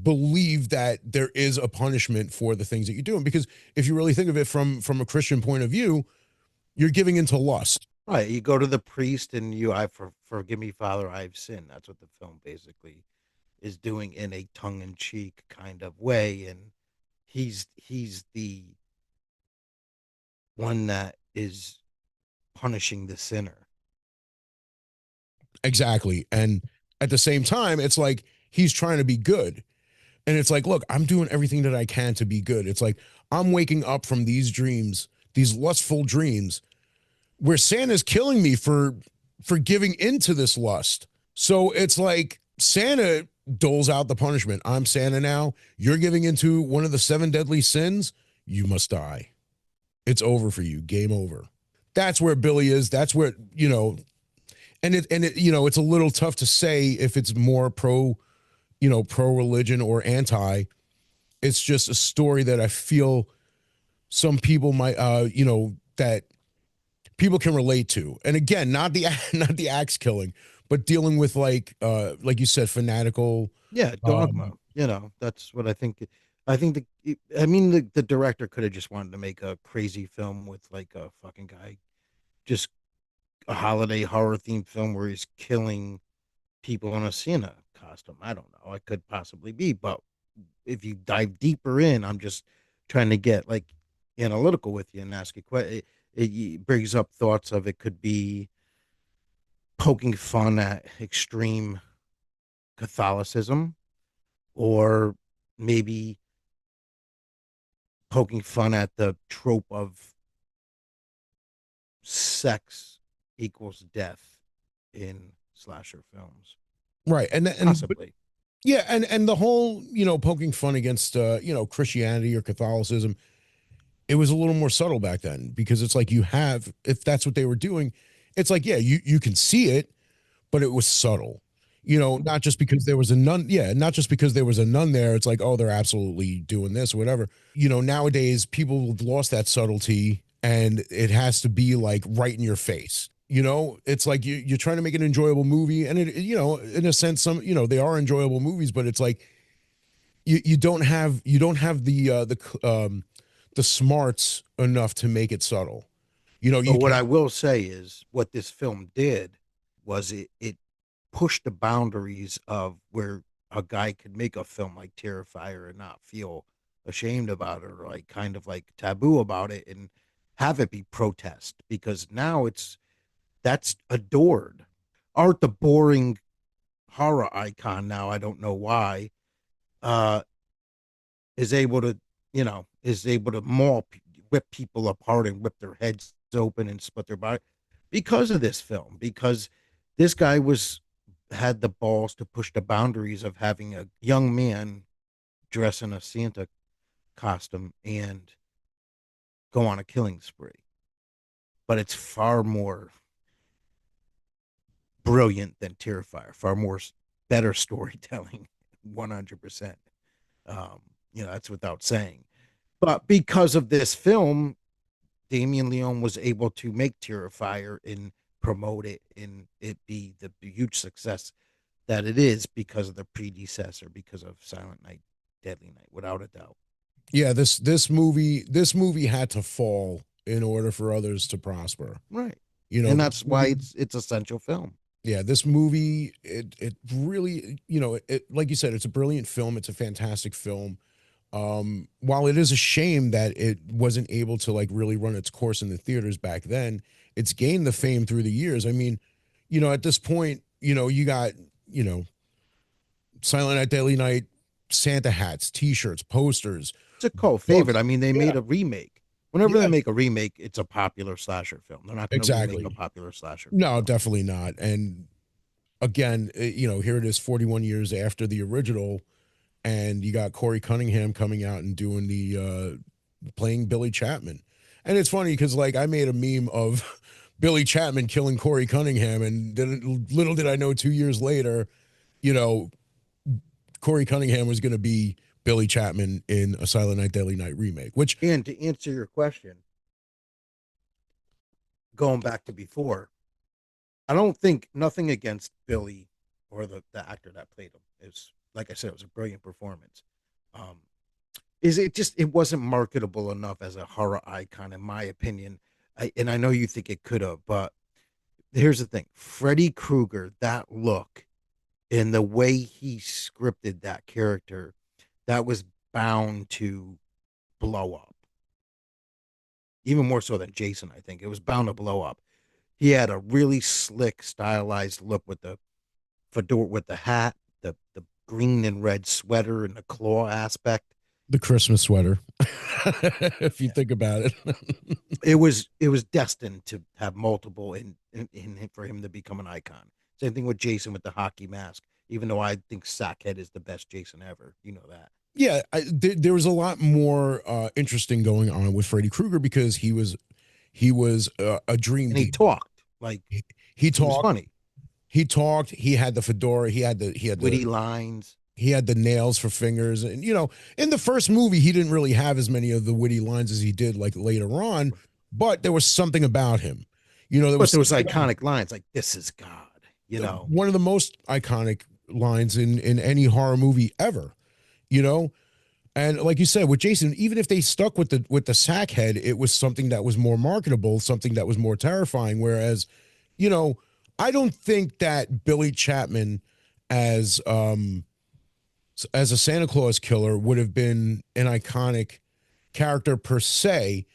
believe that there is a punishment for the things that you're doing. Because if you really think of it from a Christian point of view, you're giving into lust. Right. You go to the priest and forgive me, Father, I've sinned. That's what the film basically is doing, in a tongue in cheek kind of way. And he's the one that is punishing the sinner. Exactly. And at the same time, it's like he's trying to be good. And it's like, look, I'm doing everything that I can to be good. It's like I'm waking up from these dreams, these lustful dreams, where Santa's killing me for giving into this lust. So it's like Santa doles out the punishment. I'm Santa now. You're giving into one of the seven deadly sins. You must die. It's over for you. Game over. That's where Billy is. That's where, it's a little tough to say if it's more pro religion or anti. It's just a story that I feel some people might, that people can relate to. And again, not the not the axe killing, but dealing with like you said, fanatical. Yeah, dogma. Um, That's what I think. I think I mean, the director could have just wanted to make a crazy film with like a fucking guy, just a holiday horror themed film where he's killing people in a Santa costume. I don't know. It could possibly be, but if you dive deeper in, I'm just trying to get like analytical with you and ask you question. It brings up thoughts of it could be poking fun at extreme Catholicism, or maybe poking fun at the trope of sex equals death in slasher films. right. And Possibly. yeah, and the whole, poking fun against Christianity or Catholicism, it was a little more subtle back then because it's like you have, if that's what they were doing, it's like, yeah, you can see it, but it was subtle. Not just because there was a nun, yeah, not just because there was a nun there, it's like, oh, they're absolutely doing this or whatever. Nowadays people have lost that subtlety and it has to be like right in your face. It's like you're trying to make an enjoyable movie, and in a sense, some, they are enjoyable movies, but it's like you don't have the smarts enough to make it subtle. But You what can't. I will say is what this film did was it pushed the boundaries of where a guy could make a film like Terrifier and not feel ashamed about it, or like kind of like taboo about it, and have it be protest, because now that's adored. Art, the boring horror icon now, I don't know why, uh is able to, maul, whip people apart and whip their heads open and split their body because of this film. Because this guy had the balls to push the boundaries of having a young man dress in a Santa costume and go on a killing spree. But it's far more brilliant than Terrifier, far more better storytelling, 100%. Um, that's without saying. But because of this film, Damien Leone was able to make Terrifier and promote it and it be the huge success that it is because of the predecessor, because of Silent Night, Deadly Night, without a doubt. Yeah, this movie had to fall in order for others to prosper. Right. And This that's why movie, it's essential film. yeah, this movie, it really, like you said, it's a brilliant film. It's a fantastic film. While it is a shame that it wasn't able to like really run its course in the theaters back then, it's gained the fame through the years. I mean, at this point, you got, you know, Silent Night, Daily Night, Santa hats, T-shirts, posters, It's a cult books. favorite. I mean, they Yeah, made a remake. Whenever they yeah, make a remake, it's a popular slasher film. They're not going to remake a exactly. popular slasher No, film. definitely not. And again, here it is 41 years after the original, and you got Corey Cunningham coming out and doing the playing Billy Chapman. And it's funny because like I made a meme of Billy Chapman killing Corey Cunningham, and then little did I know 2 years later, you know, Corey Cunningham was going to be Billy Chapman in a Silent Night Deadly Night remake. Which And to answer your question, going back to before, I don't think, nothing against Billy or the actor that played him. It's like I said, it was a brilliant performance. Um, is it just, it wasn't marketable enough as a horror icon, in my opinion. And I know you think it could have, but here's the thing: Freddy Krueger, that look and the way he scripted that character, that was bound to blow up. Even more so than Jason, I think it was bound to blow up. He had a really slick, stylized look with the fedora, with the hat, the green and red sweater, and the claw aspect. the Christmas sweater, if you Yeah. think about it. It was destined to have multiple in for him to become an icon. Same thing with Jason with the hockey mask. Even though I think Sackhead is the best Jason ever, you know that. Yeah, there was a lot more interesting going on with Freddy Krueger because he was a dream And he dealer. talked like He he was talked. funny, He talked. He had the fedora. witty lines. He had the nails for fingers. And in the first movie, he didn't really have as many of the witty lines as he did like later on. But there was something about him. There But was there was something about iconic lines like "This is God," you know. one of the most iconic lines in any horror movie ever. You know, And like you said, with Jason, even if they stuck with the sack head, it was something that was more marketable, something that was more terrifying. Whereas, you know, I don't think that Billy Chapman as as a Santa Claus killer would have been an iconic character per se.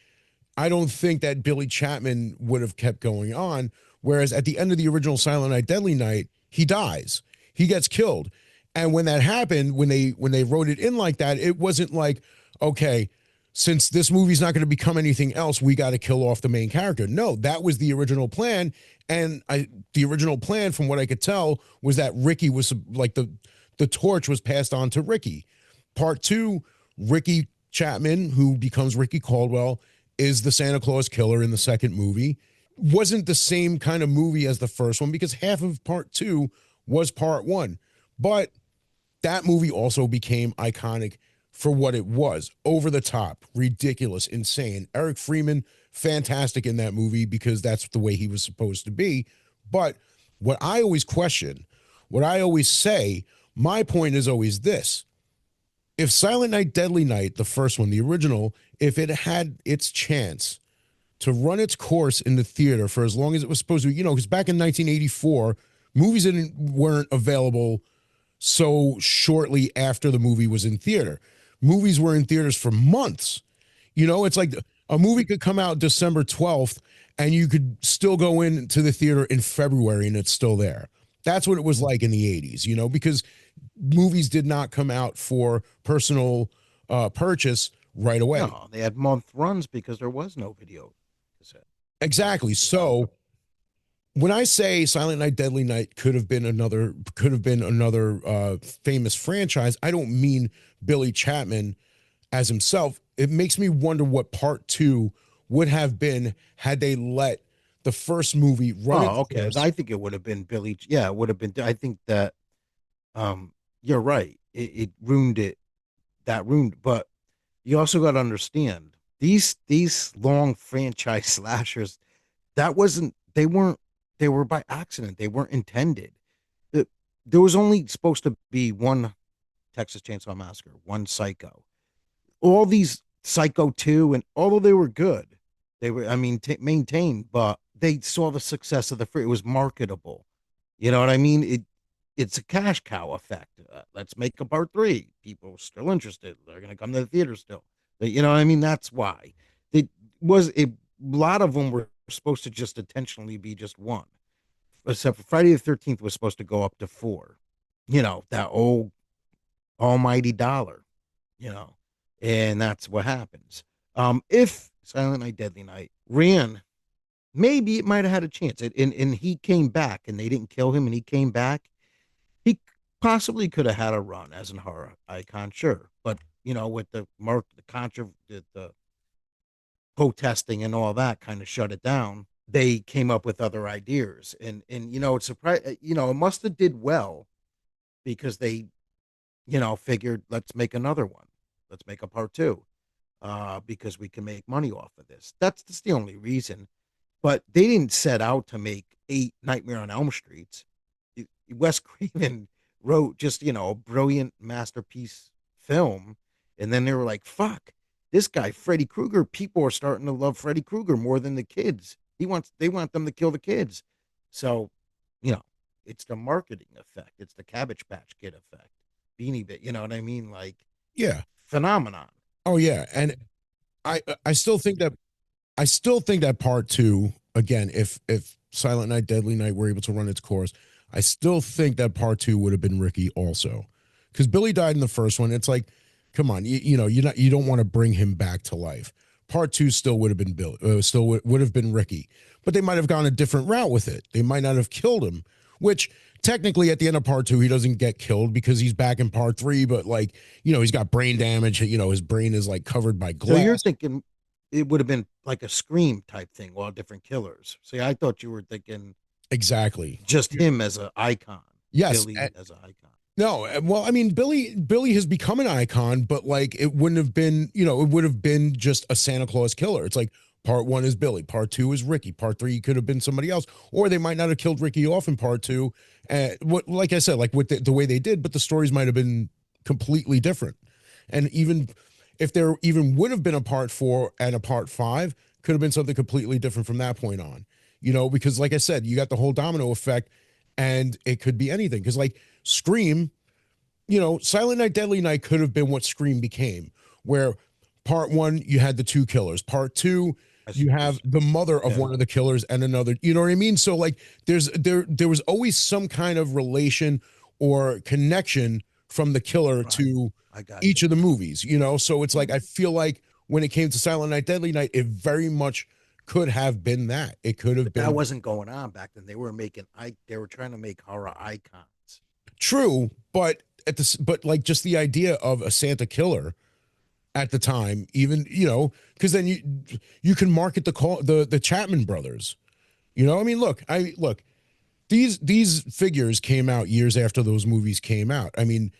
I don't think that Billy Chapman would have kept going on. Whereas at the end of the original Silent Night, Deadly Night, he dies. He gets killed. And when that happened, when they wrote it in like that, it wasn't like, okay, since this movie's not going to become anything else, we got to kill off the main character. No, that was the original plan. And the original plan, from what I could tell, was that Ricky was like the torch was passed on to Ricky. Part two, Ricky Chapman, who becomes Ricky Caldwell, is the Santa Claus killer in the second movie. Wasn't the same kind of movie as the first one because half of part two was part one. But that movie also became iconic for what it was: over the top, ridiculous, insane. Eric Freeman, fantastic in that movie because that's the way he was supposed to be. But what I always question, what I always say, my point is always this: if Silent Night, Deadly Night, the first one, the original, if it had its chance to run its course in the theater for as long as it was supposed to, because back in 1984, movies weren't available so shortly after the movie was in theater. Movies were in theaters for months. It's like a movie could come out December 12th and you could still go into the theater in February and it's still there. That's what it was like in the 80s, because movies did not come out for personal purchase right away. No, they had month runs because there was no video cassette. Exactly. So when I say Silent Night, Deadly Night could have been another famous franchise, I don't mean Billy Chapman as himself. It makes me wonder what part two would have been had they let the first movie run its Oh, okay. course. I think it would have been Billy. Yeah, it would have been. I think that you're right. It ruined it. That ruined. But you also got to understand these long franchise slashers. That wasn't. They weren't. They were by accident. They weren't intended. It, there was only supposed to be one Texas Chainsaw Massacre, one Psycho. All these Psycho 2, and although they were good, they were, I mean, maintained, but they saw the success of the free. It was marketable. You know what I mean? It's a cash cow effect. Let's make a part three. People are still interested. They're going to come to the theater still. But, you know what I mean? That's why. It was a lot of them were supposed to just intentionally be just one. Except for Friday the 13th was supposed to go up to four. That old almighty dollar, you know, and that's what happens. If Silent Night, Deadly Night ran, maybe it might have had a chance. And he came back, and they didn't kill him, and he came back. He possibly could have had a run as an horror icon, sure, but with the protesting and all that kind of shut it down. They came up with other ideas, and it's surprised. It must have did well because they figured let's make another one. Let's make a part two because we can make money off of this. That's the only reason. But they didn't set out to make eight Nightmare on Elm Streets. Wes Craven wrote just, a brilliant masterpiece film. And then they were like, fuck, this guy, Freddy Krueger, people are starting to love Freddy Krueger more than the kids. They want them to kill the kids. So, you know, it's the marketing effect. It's the Cabbage Patch Kid effect. Beanie Bit, you know what I mean? Like Yeah. phenomenon. Oh yeah. And I still think that part two, again, if Silent Night, Deadly Night were able to run its course, I still think that part two would have been Ricky also. Because Billy died in the first one. It's like, come on, you don't want to bring him back to life. Part two still would have been Bill, would have been Ricky, but they might have gone a different route with it. They might not have killed him, which technically at the end of part two, he doesn't get killed because he's back in part three, but like, he's got brain damage. His brain is like covered by So you're glass. thinking it would have been like a Scream type thing, all different killers. See, I thought you were thinking Exactly. just him as an icon, Yes. Billy as an icon. No, well, I mean, Billy has become an icon, but like it wouldn't have been, it would have been just a Santa Claus killer. It's like part one is Billy, part two is Ricky, part three could have been somebody else, or they might not have killed Ricky off in part two. What, like I said, like with the way they did, but the stories might have been completely different. And even if there even would have been a part four and a part five, could have been something completely different from that point on. Because like I said, you got the whole domino effect, and it could be anything. Because like Scream, Silent Night, Deadly Night could have been what Scream became, where part one, you had the two killers. Part two, you have the mother of one of the killers and another. You know what I mean? So like there was always some kind of relation or connection from the killer to each of the movies, So it's like I feel like when it came to Silent Night, Deadly Night, it very much could have been that. It could have been that wasn't going on back then. They were trying to make horror icons. True, but but like just the idea of a Santa killer at the time, even because then you can market the Chapman brothers. I mean, look, these figures came out years after those movies came out. I mean,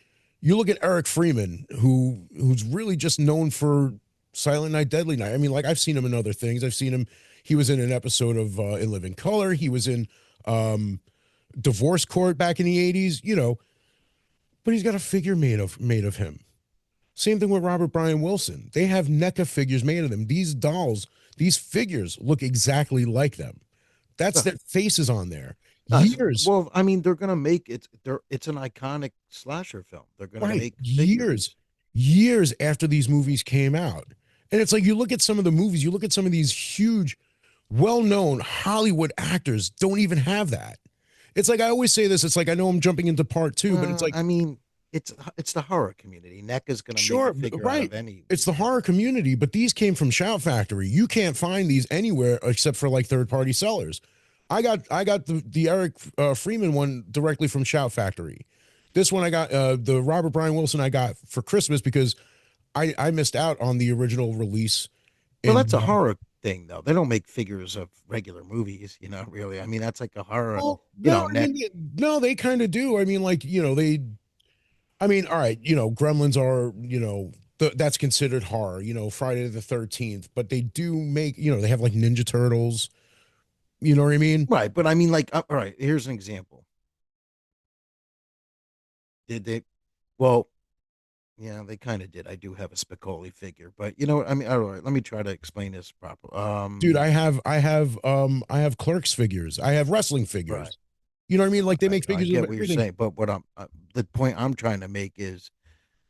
you look at Eric Freeman, who's really just known for Silent Night, Deadly Night. I mean, like I've seen him in other things. I've seen him. He was in an episode of In Living Color. He was in Divorce Court back in the 80s. But he's got a figure made of him. Same thing with Robert Brian Wilson. They have NECA figures made of them. These dolls, these figures look exactly like them. That's their faces on there. Years. Well, I mean, they're gonna make it. It's an iconic slasher film. They're gonna make figures. years after these movies came out. And it's like you look at some of the movies, you look at some of these huge, well-known Hollywood actors don't even have that. It's like I always say this. It's like I know I'm jumping into part two, but it's like I mean, it's the horror community. NECA's going to make a figure out of any. It's the horror community, but these came from Shout Factory. You can't find these anywhere except for like third-party sellers. I got the Eric Freeman one directly from Shout Factory. This one I got the Robert Brian Wilson I got for Christmas because I missed out on the original release. Well, that's a horror thing, though. They don't make figures of regular movies, really. I mean, that's like a horror, well, no, no, they kind of do. I mean, like, I mean, all right, Gremlins are, that's considered horror, Friday the 13th, but they do make, they have like Ninja Turtles, you know what I mean? Right. But I mean, like, all right, here's an example. Did they? Well, yeah, they kind of did. I do have a Spicoli figure, but you know what? I mean, all right, let me try to explain this properly. Dude, I have Clerks figures. I have wrestling figures. Right. You know what I mean? Like they make figures I get of what everything. you're saying, but the point I'm trying to make is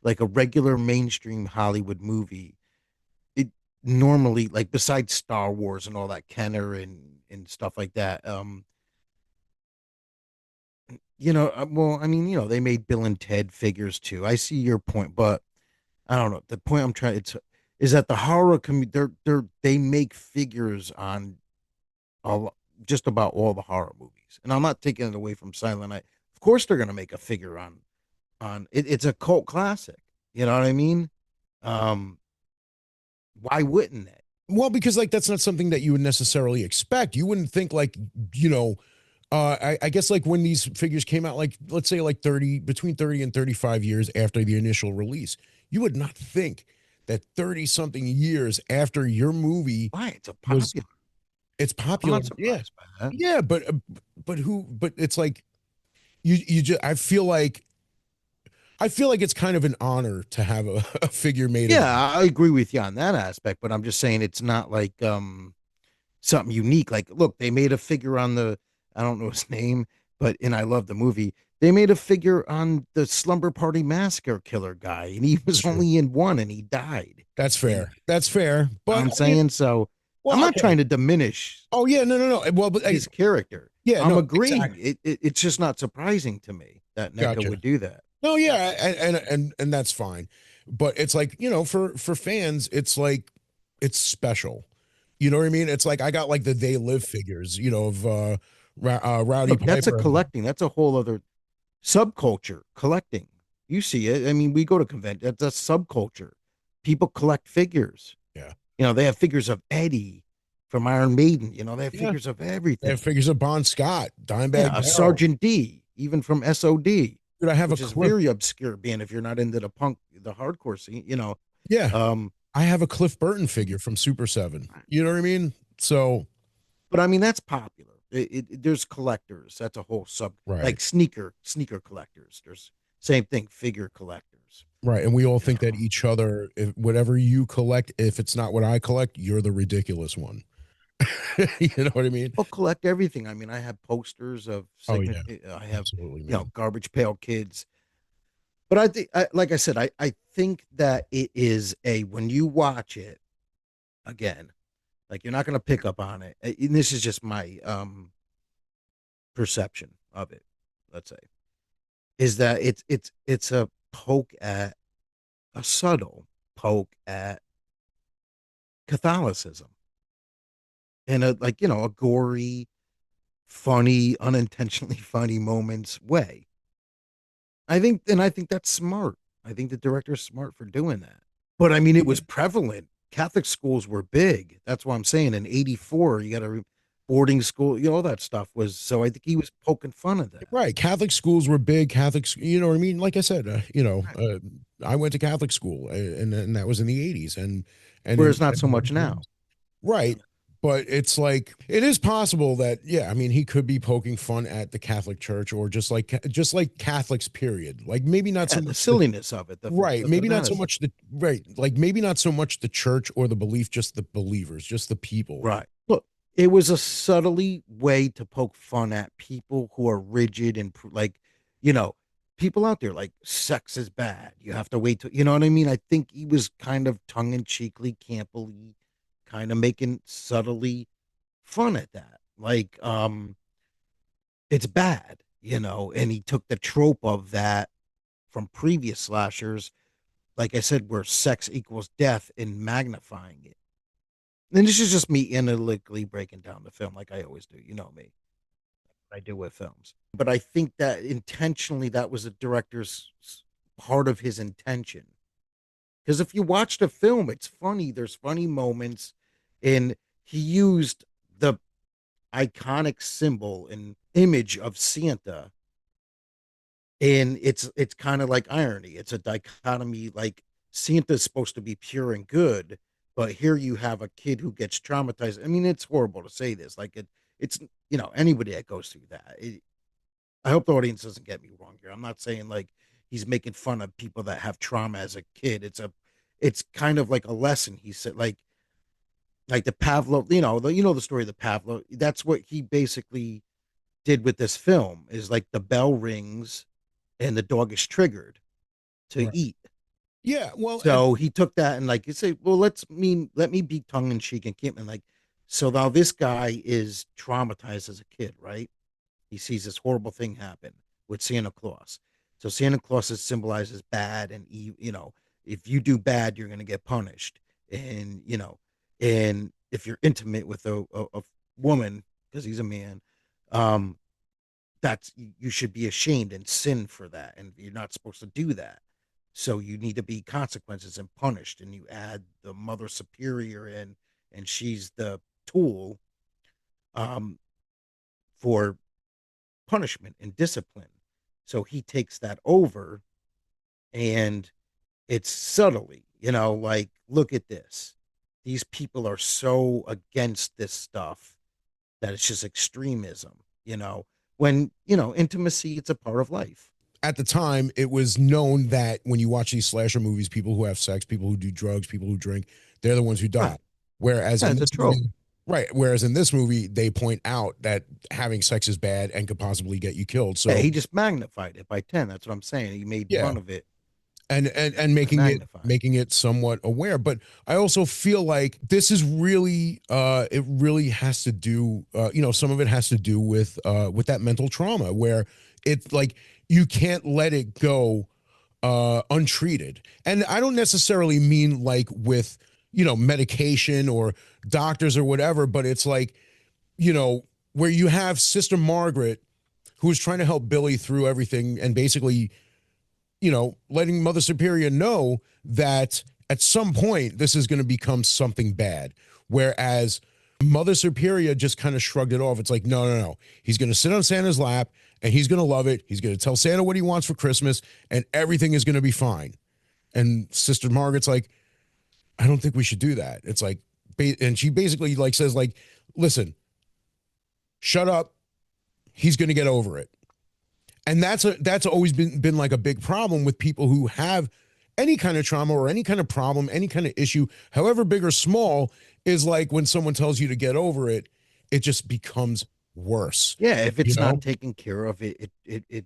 like a regular mainstream Hollywood movie. It normally, like besides Star Wars and all that Kenner and stuff like that, well, I mean, they made Bill and Ted figures too. I see your point, but I don't know. The point I'm trying is that the horror community they make figures on just about all the horror movies, and I'm not taking it away from Silent Night. Of course, they're gonna make a figure on it. It's a cult classic. You know what I mean? Why wouldn't they? Well, because like that's not something that you would necessarily expect. You wouldn't think like, I guess like when these figures came out, like let's say like between 30 and 35 years after the initial release, you would not think that 30 something years after your movie Why it's a popular. It's popular. I'm not surprised by that. Yeah, but it's like you just I feel like it's kind of an honor to have a figure made of. Yeah, I agree with you on that aspect, but I'm just saying it's not like something unique. Like, look, they made a figure on I don't know his name, and I love the movie. They made a figure on the Slumber Party Massacre killer guy, and he was only in one, and he died. That's fair. That's fair. But I'm saying so. Well, I'm not trying to diminish. Oh yeah, no. Well, but his character. Yeah, I'm agreeing. Exactly. It's just not surprising to me that NECA would do that. No, yeah, and that's fine. But it's like, for fans, it's like it's special. You know what I mean? It's like I got like the They Live figures, of Rowdy Look, that's a Piper. collecting. That's a whole other subculture, collecting. You see it. I mean, we go to convention. That's a subculture. People collect figures. Yeah. They have figures of Eddie from Iron Maiden. They have Yeah. figures of They have everything. figures of Bon Scott, Yeah, Dimebag a Darrell. Sergeant D, even from SOD, Dude, I have a which is Cliff. very obscure band if you're not into the hardcore scene. Yeah. Um, I have a Cliff Burton figure from Super 7. You know what I mean? So, but I mean that's popular. There's collectors. That's a whole sub, right. like sneaker collectors. There's same thing, figure collectors. Right. And we all You think that know, each other, if whatever you collect, if it's not what I collect, you're the ridiculous one. You know what I mean? I'll collect everything. I mean, I have posters of Oh yeah, I have absolutely, man. Garbage Pail Kids. But I think, like I said, I think that it is a when you watch it again, like you're not going to pick up on it. And this is just my perception of it. Let's say is that it's a poke at a subtle poke at Catholicism in a like a gory, funny, unintentionally funny moments way. I think that's smart. I think the director's smart for doing that. But I mean, it was prevalent. Catholic schools were big. That's what I'm saying. In '84, you got a boarding school, all that stuff was. So I think he was poking fun of that. Right. Catholic schools were big. Catholics, you know what I mean? Like I said, I went to Catholic school, and that was in the 80s, and in Whereas not so much now. right. But it's like it is possible that, yeah, I mean, he could be poking fun at the Catholic Church, or just like Catholics, period. Like maybe not Yeah, so the much silliness of it, right, the maybe not so fanaticism. much the right, like maybe not so much the church or the belief, just the believers, just the people. Right. Look, it was a subtly way to poke fun at people who are rigid and like, you know, people out there like sex is bad. You have to wait to, you know what I mean? I think he was kind of tongue in cheekly, campily, kind of making subtly fun at that. Like, it's bad, and he took the trope of that from previous slashers, like I said, where sex equals death and magnifying it. And this is just me analytically breaking down the film like I always do. You know me. I do with films. But I think that intentionally that was the director's part of his intention. Because if you watch the film, it's funny. There's funny moments. And he used the iconic symbol and image of Santa. And it's kind of like irony. It's a dichotomy. Like Santa's supposed to be pure and good, but here you have a kid who gets traumatized. I mean, it's horrible to say this. Like it's anybody that goes through that. I hope the audience doesn't get me wrong here. I'm not saying like he's making fun of people that have trauma as a kid. It's kind of like a lesson. He said like the Pavlov. The story of the Pavlov. That's what he basically did with this film. Is like the bell rings and the dog is triggered to Right. eat. Yeah. Well, So he took that and like you say, well, let me be tongue in cheek and keep and like, so now this guy is traumatized as a kid, right? He sees this horrible thing happen with Santa Claus. So Santa Claus is symbolizes bad and if you do bad, you're gonna get punished. And and if you're intimate with a woman, because he's a man, um, that's you should be ashamed and sin for that, and you're not supposed to do that. So you need to be consequences and punished, and you add the mother superior in, and she's the tool um, for punishment and discipline. So he takes that over, and it's subtly, like look at this. These people are so against this stuff that it's just extremism. When intimacy, it's a part of life. at the time, it was known that when you watch these slasher movies, people who have sex, people who do drugs, people who drink, they're the ones who die. Right. Whereas Yeah, in it's a this trope. movie, right? Whereas in this movie, they point out that having sex is bad and could possibly get you killed. Yeah, So he just magnified it by 10. That's what I'm saying. He made yeah, fun of it and by making it magnifying. making it somewhat aware. But I also feel like this is really it really has to do some of it has to do with that mental trauma where it's like you can't let it go untreated. And I don't necessarily mean like with medication or doctors or whatever, but it's like you know where you have Sister Margaret who is trying to help Billy through everything and basically, letting Mother Superior know that at some point this is going to become something bad. Whereas Mother Superior just kind of shrugged it off. It's like, no, no, no. He's going to sit on Santa's lap and he's going to love it. He's going to tell Santa what he wants for Christmas and everything is going to be fine. And Sister Margaret's like, I don't think we should do that. It's like, and she basically like says like, listen, shut up. He's going to get over it. And that's always been like a big problem with people who have any kind of trauma or any kind of problem, any kind of issue, however big or small, is like when someone tells you to get over it, it just becomes worse. Yeah, if You it's know? not taken care of, it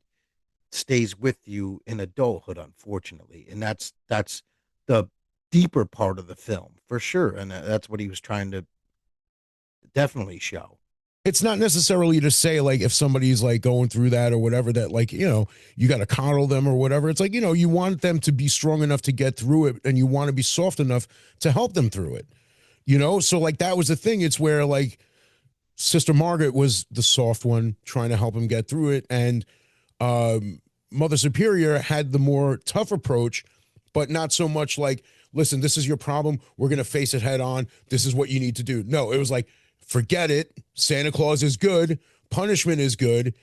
stays with you in adulthood, unfortunately, and that's the deeper part of the film for sure, and that's what he was trying to definitely show. It's not necessarily to say like if somebody's like going through that or whatever that like, you got to coddle them or whatever. It's like, you want them to be strong enough to get through it and you want to be soft enough to help them through it. So like that was the thing. It's where like Sister Margaret was the soft one trying to help him get through it. And Mother Superior had the more tough approach, but not so much like, listen, this is your problem. We're going to face it head on. This is what you need to do. No, it was like, forget it. Santa Claus is good. Punishment is good.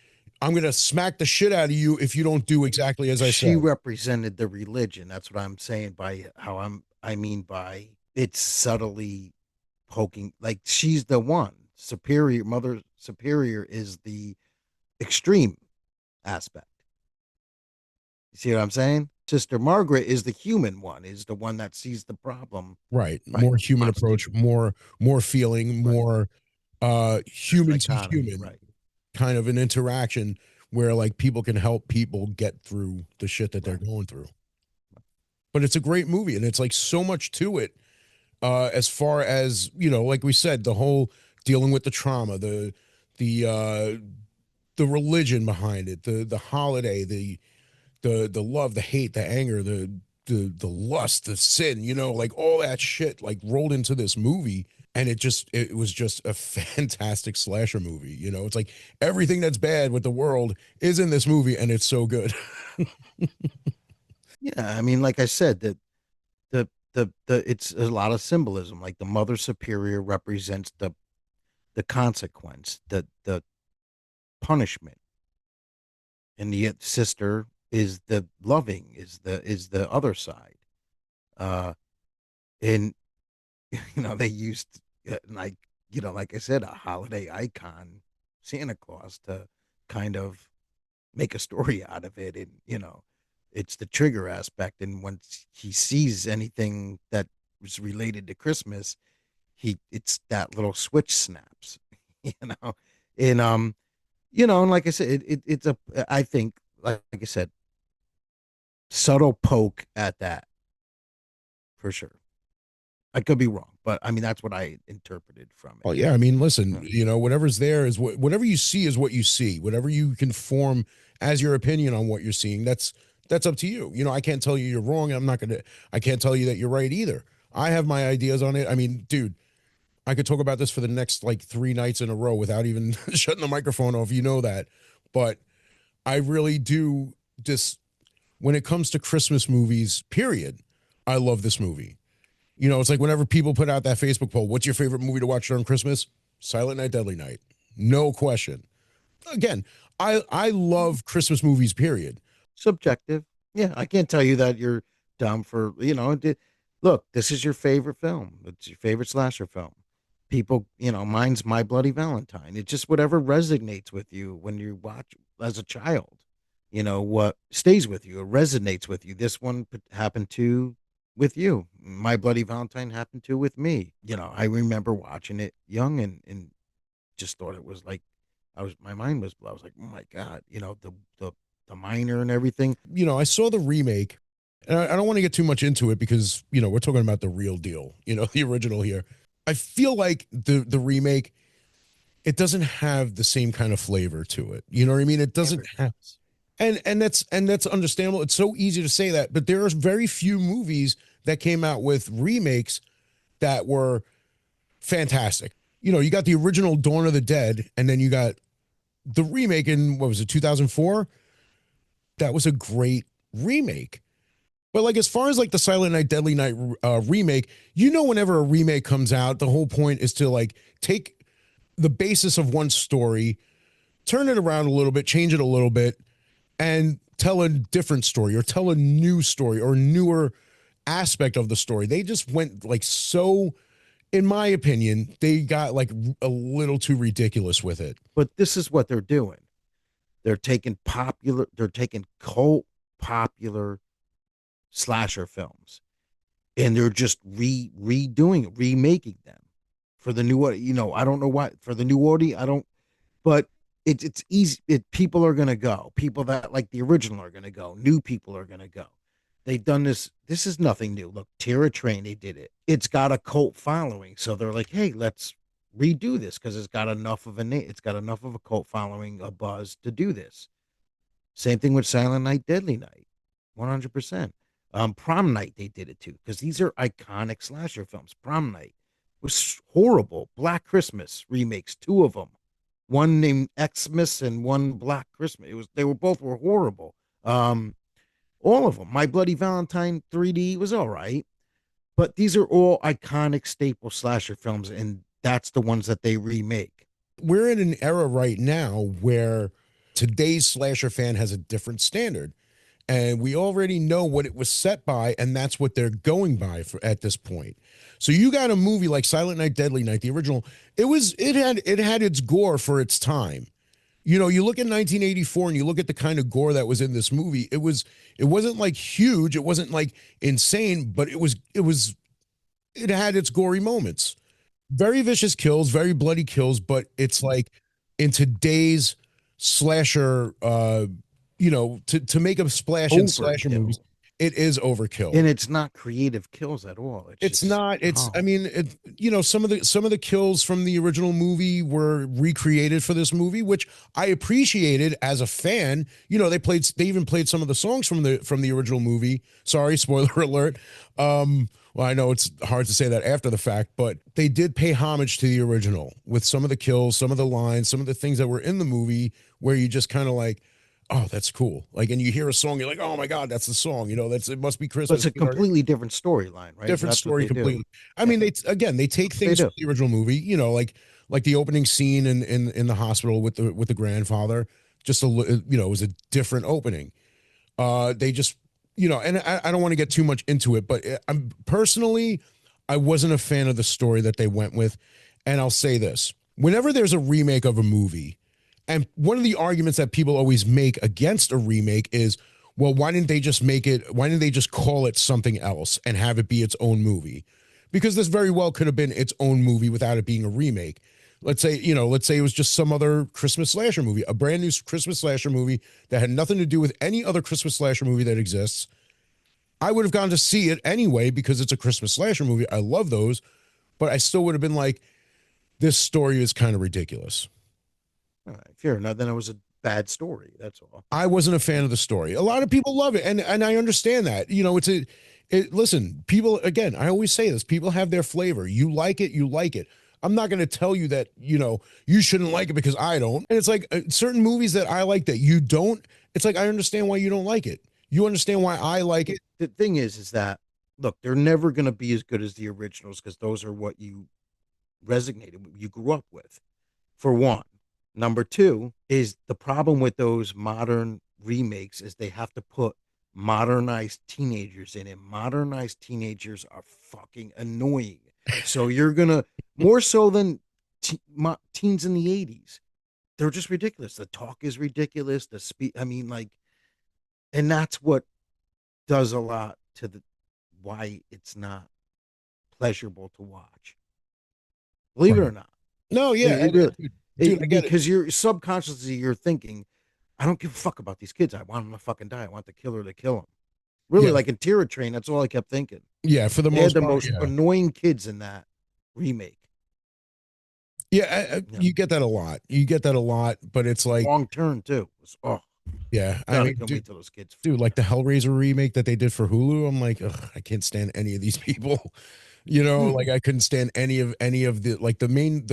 I'm going to smack the shit out of you if you don't do exactly as I She said. represented the religion. That's what I'm saying by how I mean by it's subtly poking, like she's the one. Superior Mother Superior is the extreme aspect. You see what I'm saying? Sister Margaret is the human one, is the one that sees the problem. Right. Right. More human Wants to, approach, more feeling, right. more The human to dichotomy, human right. kind of an interaction where like people can help people get through the shit that they're Right. going through. But it's a great movie and it's like so much to it as far as, like we said, the whole dealing with the trauma, the religion behind it, the holiday, the love, the hate, the anger, the lust, the sin, like all that shit like rolled into this movie. And it was just a fantastic slasher movie. It's like everything that's bad with the world is in this movie and it's so good. Yeah, I mean, like I said, that the it's a lot of symbolism. Like the Mother Superior represents the consequence, the punishment, and the sister is the loving, is the other side. And they used like like I said, a holiday icon, Santa Claus, to kind of make a story out of it, and it's the trigger aspect. And once he sees anything that was related to Christmas, it's that little switch snaps, you know, and and like I said, it's a I think like I said, subtle poke at that for sure. I could be wrong, but I mean that's what I interpreted from it. Well, yeah, I mean, listen, Yeah. whatever's there is whatever you see is what you see. Whatever you can form as your opinion on what you're seeing, that's up to you. I can't tell you you're wrong. I can't tell you that you're right either. I have my ideas on it. I mean, dude, I could talk about this for the next like 3 nights in a row without even shutting the microphone off. You know that. But I really do just when it comes to Christmas movies, period, I love this movie. It's like whenever people put out that Facebook poll, what's your favorite movie to watch during Christmas? Silent Night, Deadly Night. No question. Again, I love Christmas movies, period. Subjective. Yeah, I can't tell you that you're dumb for look, this is your favorite film. It's your favorite slasher film. People, mine's My Bloody Valentine. It's just whatever resonates with you when you watch as a child. What stays with you, it resonates with you. This one happened to with you. My Bloody Valentine happened to with me. I remember watching it young and just thought it was like my mind was blown. I was like, oh my God, the minor and everything. I saw the remake, and I don't want to get too much into it because, we're talking about the real deal, the original here. I feel like the remake, it doesn't have the same kind of flavor to it. You know what I mean? It doesn't Never have, does. and that's understandable. It's so easy to say that, but there are very few movies that came out with remakes that were fantastic. you got the original Dawn of the Dead, and then you got the remake in, what was it, 2004? That was a great remake. But like, as far as like the Silent Night, Deadly Night remake, whenever a remake comes out, the whole point is to like take the basis of one story, turn it around a little bit, change it a little bit, and tell a different story or tell a new story or newer aspect of the story. They just went like so, in my opinion, they got like a little too ridiculous with it. But this is what they're doing. They're taking cult popular slasher films, and they're just remaking them for the new, I don't know why, for the new audience. I don't, but it's easy. People are gonna go. People that like the original are gonna go. New people are gonna go. They've done this. This is nothing new. Look, Terror Train, they did it. It's got a cult following, so they're like, hey, let's redo this because it's got enough of a name. It's got enough of a cult following, a buzz to do this. Same thing with Silent Night, Deadly Night, 100%. Prom Night, they did it too because these are iconic slasher films. Prom Night was horrible. Black Christmas remakes, two of them, one named Xmas and one Black Christmas. They were horrible. All of them. My Bloody Valentine 3D was all right, but these are all iconic staple slasher films, and that's the ones that they remake. We're in an era right now where today's slasher fan has a different standard, and we already know what it was set by, and that's what they're going by for at this point. So you got a movie like Silent Night, Deadly Night, the original. It had its gore for its time. You look at 1984 and you look at the kind of gore that was in this movie. It wasn't like huge, it wasn't like insane, but it had its gory moments. Very vicious kills, very bloody kills, but it's like in today's slasher, to make a splash in slasher movies, Overkill. it is overkill. And it's not creative kills at all. It's Just, not. It's. I oh. mean, some of the kills from the original movie were recreated for this movie, which I appreciated as a fan. They even played some of the songs from the original movie. Sorry, spoiler alert. Well, I know it's hard to say that after the fact, but they did pay homage to the original with some of the kills, some of the lines, some of the things that were in the movie where you just kind of like, oh, that's cool. Like, and you hear a song, you're like, oh my God, that's the song. It must be But it's Christmas. a completely different storyline, right? Different That's what story they do. completely. I Yeah, mean, they take that's what they things from do. the original movie, like the opening scene in the hospital with the grandfather. Just it was a different opening. They just, and I don't want to get too much into it, but I'm personally, I wasn't a fan of the story that they went with. And I'll say this: whenever there's a remake of a movie, and one of the arguments that people always make against a remake is, well, why didn't they just make it? Why didn't they just call it something else and have it be its own movie? Because this very well could have been its own movie without it being a remake. Let's say it was just some other Christmas slasher movie, a brand new Christmas slasher movie that had nothing to do with any other Christmas slasher movie that exists. I would have gone to see it anyway because it's a Christmas slasher movie. I love those, but I still would have been like, this story is kind of ridiculous. All right, fair enough. Then it was a bad story. That's all. I wasn't a fan of the story. A lot of people love it, and I understand that. Listen, people, again, I always say this, people have their flavor. You like it, you like it. I'm not going to tell you that, you shouldn't like it because I don't. And it's like certain movies that I like that you don't. It's like, I understand why you don't like it. You understand why I like it. The thing is that look, they're never going to be as good as the originals because those are what you you grew up with. For one, number two is the problem with those modern remakes is they have to put modernized teenagers in it. Modernized teenagers are fucking annoying. So you're gonna more so than teens in the '80s. They're just ridiculous. The talk is ridiculous. The speed. I mean, like, and that's what does a lot to the why it's not pleasurable to watch. Believe it Right. or not, No, yeah, it really dude, I get it. because you're subconsciously you're thinking, I don't give a fuck about these kids. I want them to fucking die. I want the killer to kill them. Really, Yeah, like in Terror Train, that's all I kept thinking. yeah, for the They had most the part, most yeah. annoying kids in that remake. Yeah, Yeah. you get that a lot. You get that a lot, but it's like, Wrong turn too. Oh, yeah, I gotta mean, come dude, wait till those kids dude, freak like the out. Hellraiser remake that they did for Hulu, I'm like, ugh, I can't stand any of these people. You know, like I couldn't stand any of the like the main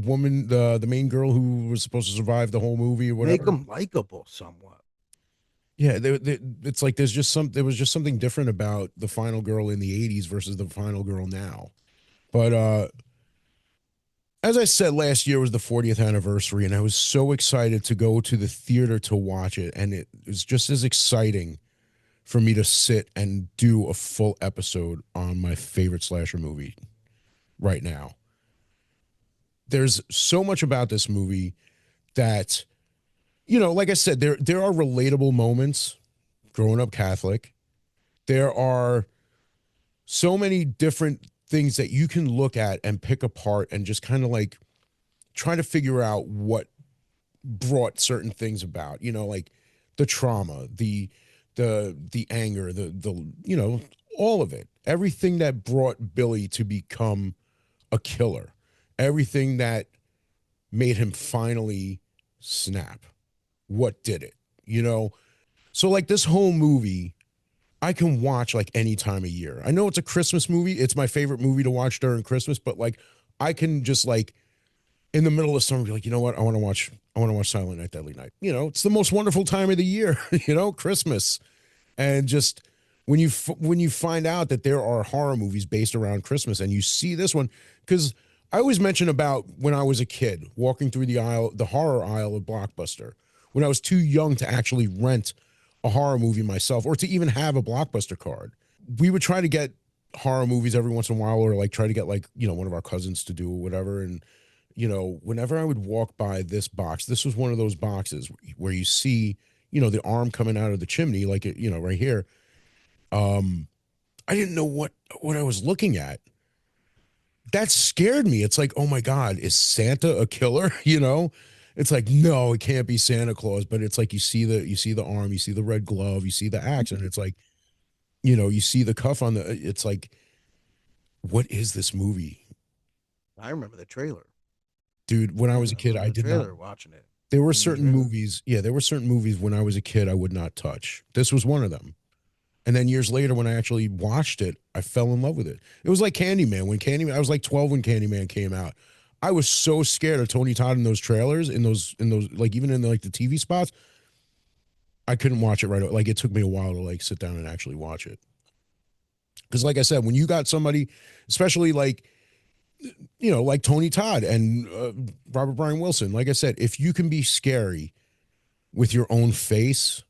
woman, the main girl who was supposed to survive the whole movie or Make whatever. them likable somewhat. Yeah, it's like there was just something different about the final girl in the 80s versus the final girl now. But as I said, last year was the 40th anniversary, and I was so excited to go to the theater to watch it. And it was just as exciting for me to sit and do a full episode on my favorite slasher movie right now. There's so much about this movie that, like I said, there are relatable moments growing up Catholic. There are so many different things that you can look at and pick apart and just kind of like try to figure out what brought certain things about, like the trauma, the anger, the all of it. Everything that brought Billy to become a killer. Everything that made him finally snap. What did it? You know? So like this whole movie I can watch like any time of year. I know it's a Christmas movie. It's my favorite movie to watch during Christmas, but like I can just like in the middle of summer be like, you know what? I want to watch Silent Night Deadly Night. It's the most wonderful time of the year, Christmas. And just when you find out that there are horror movies based around Christmas and you see this one cuz I always mention about when I was a kid walking through the horror aisle of Blockbuster, when I was too young to actually rent a horror movie myself or to even have a Blockbuster card. We would try to get horror movies every once in a while or like try to get like, one of our cousins to do whatever. And whenever I would walk by this box, this was one of those boxes where you see, the arm coming out of the chimney, like it, right here. Um, I didn't know what I was looking at. That scared me. It's like, oh my God, is Santa a killer? It's like, no, it can't be Santa Claus, but it's like you see the arm, you see the red glove, you see the axe, and it's like, you see the cuff on the. It's like, what is this movie, I remember the trailer. dude? When I was a I kid, remember I the did not. trailer, watching it, There were seeing the certain trailer. movies, yeah, there were certain movies when I was a kid I would not touch. This was one of them. And then years later, when I actually watched it, I fell in love with it. It was like Candyman. I was like 12 when Candyman came out. I was so scared of Tony Todd in those trailers, in those, like even in like the TV spots. I couldn't watch it right away. Like it took me a while to like sit down and actually watch it. Because, like I said, when you got somebody, especially like like Tony Todd and Robert Brian Wilson, like I said, if you can be scary with your own face,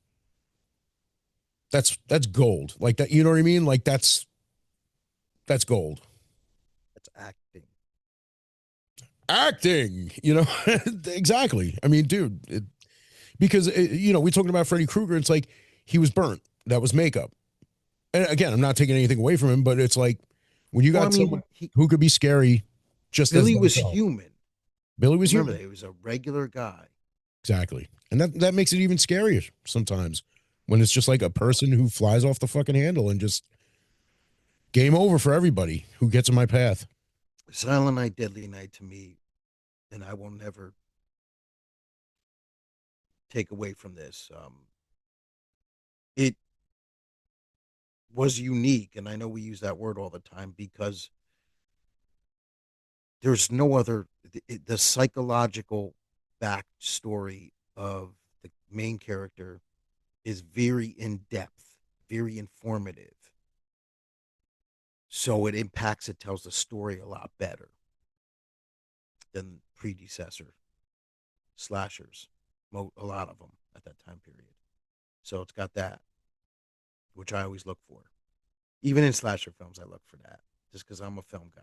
that's gold. Like that, you know what I mean? Like that's gold. That's acting. Acting, exactly. I mean, dude, because we talking about Freddy Krueger. It's like he was burnt. That was makeup. And again, I'm not taking anything away from him, but it's like when you Well, I got someone mean, who could be scary just as Billy was themselves. human. Billy was Remember human. that he was a regular guy. Exactly. And that makes it even scarier sometimes when it's just like a person who flies off the fucking handle and just game over for everybody who gets in my path. Silent Night, Deadly Night to me, and I will never take away from this. It was unique, and I know we use that word all the time because there's no other. The psychological backstory of the main character is very in depth, very informative. So it impacts, it tells the story a lot better than predecessor slashers, a lot of them at that time period. So it's got that, which I always look for. Even in slasher films, I look for that just because I'm a film guy.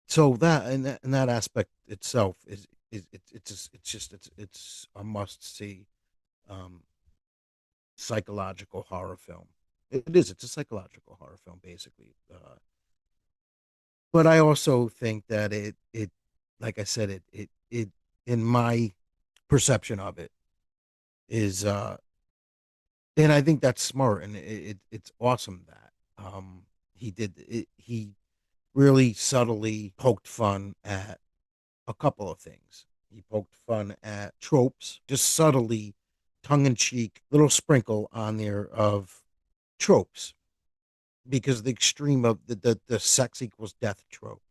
So that aspect itself is it's a must see um, psychological horror film. It is. It's a psychological horror film, basically. But I also think that it like I said it in my perception of it is and I think that's smart, and it's awesome that he did it. He really subtly poked fun at a couple of things. He poked fun at tropes, just subtly, tongue in cheek, little sprinkle on there of tropes. because the extreme of the sex equals death trope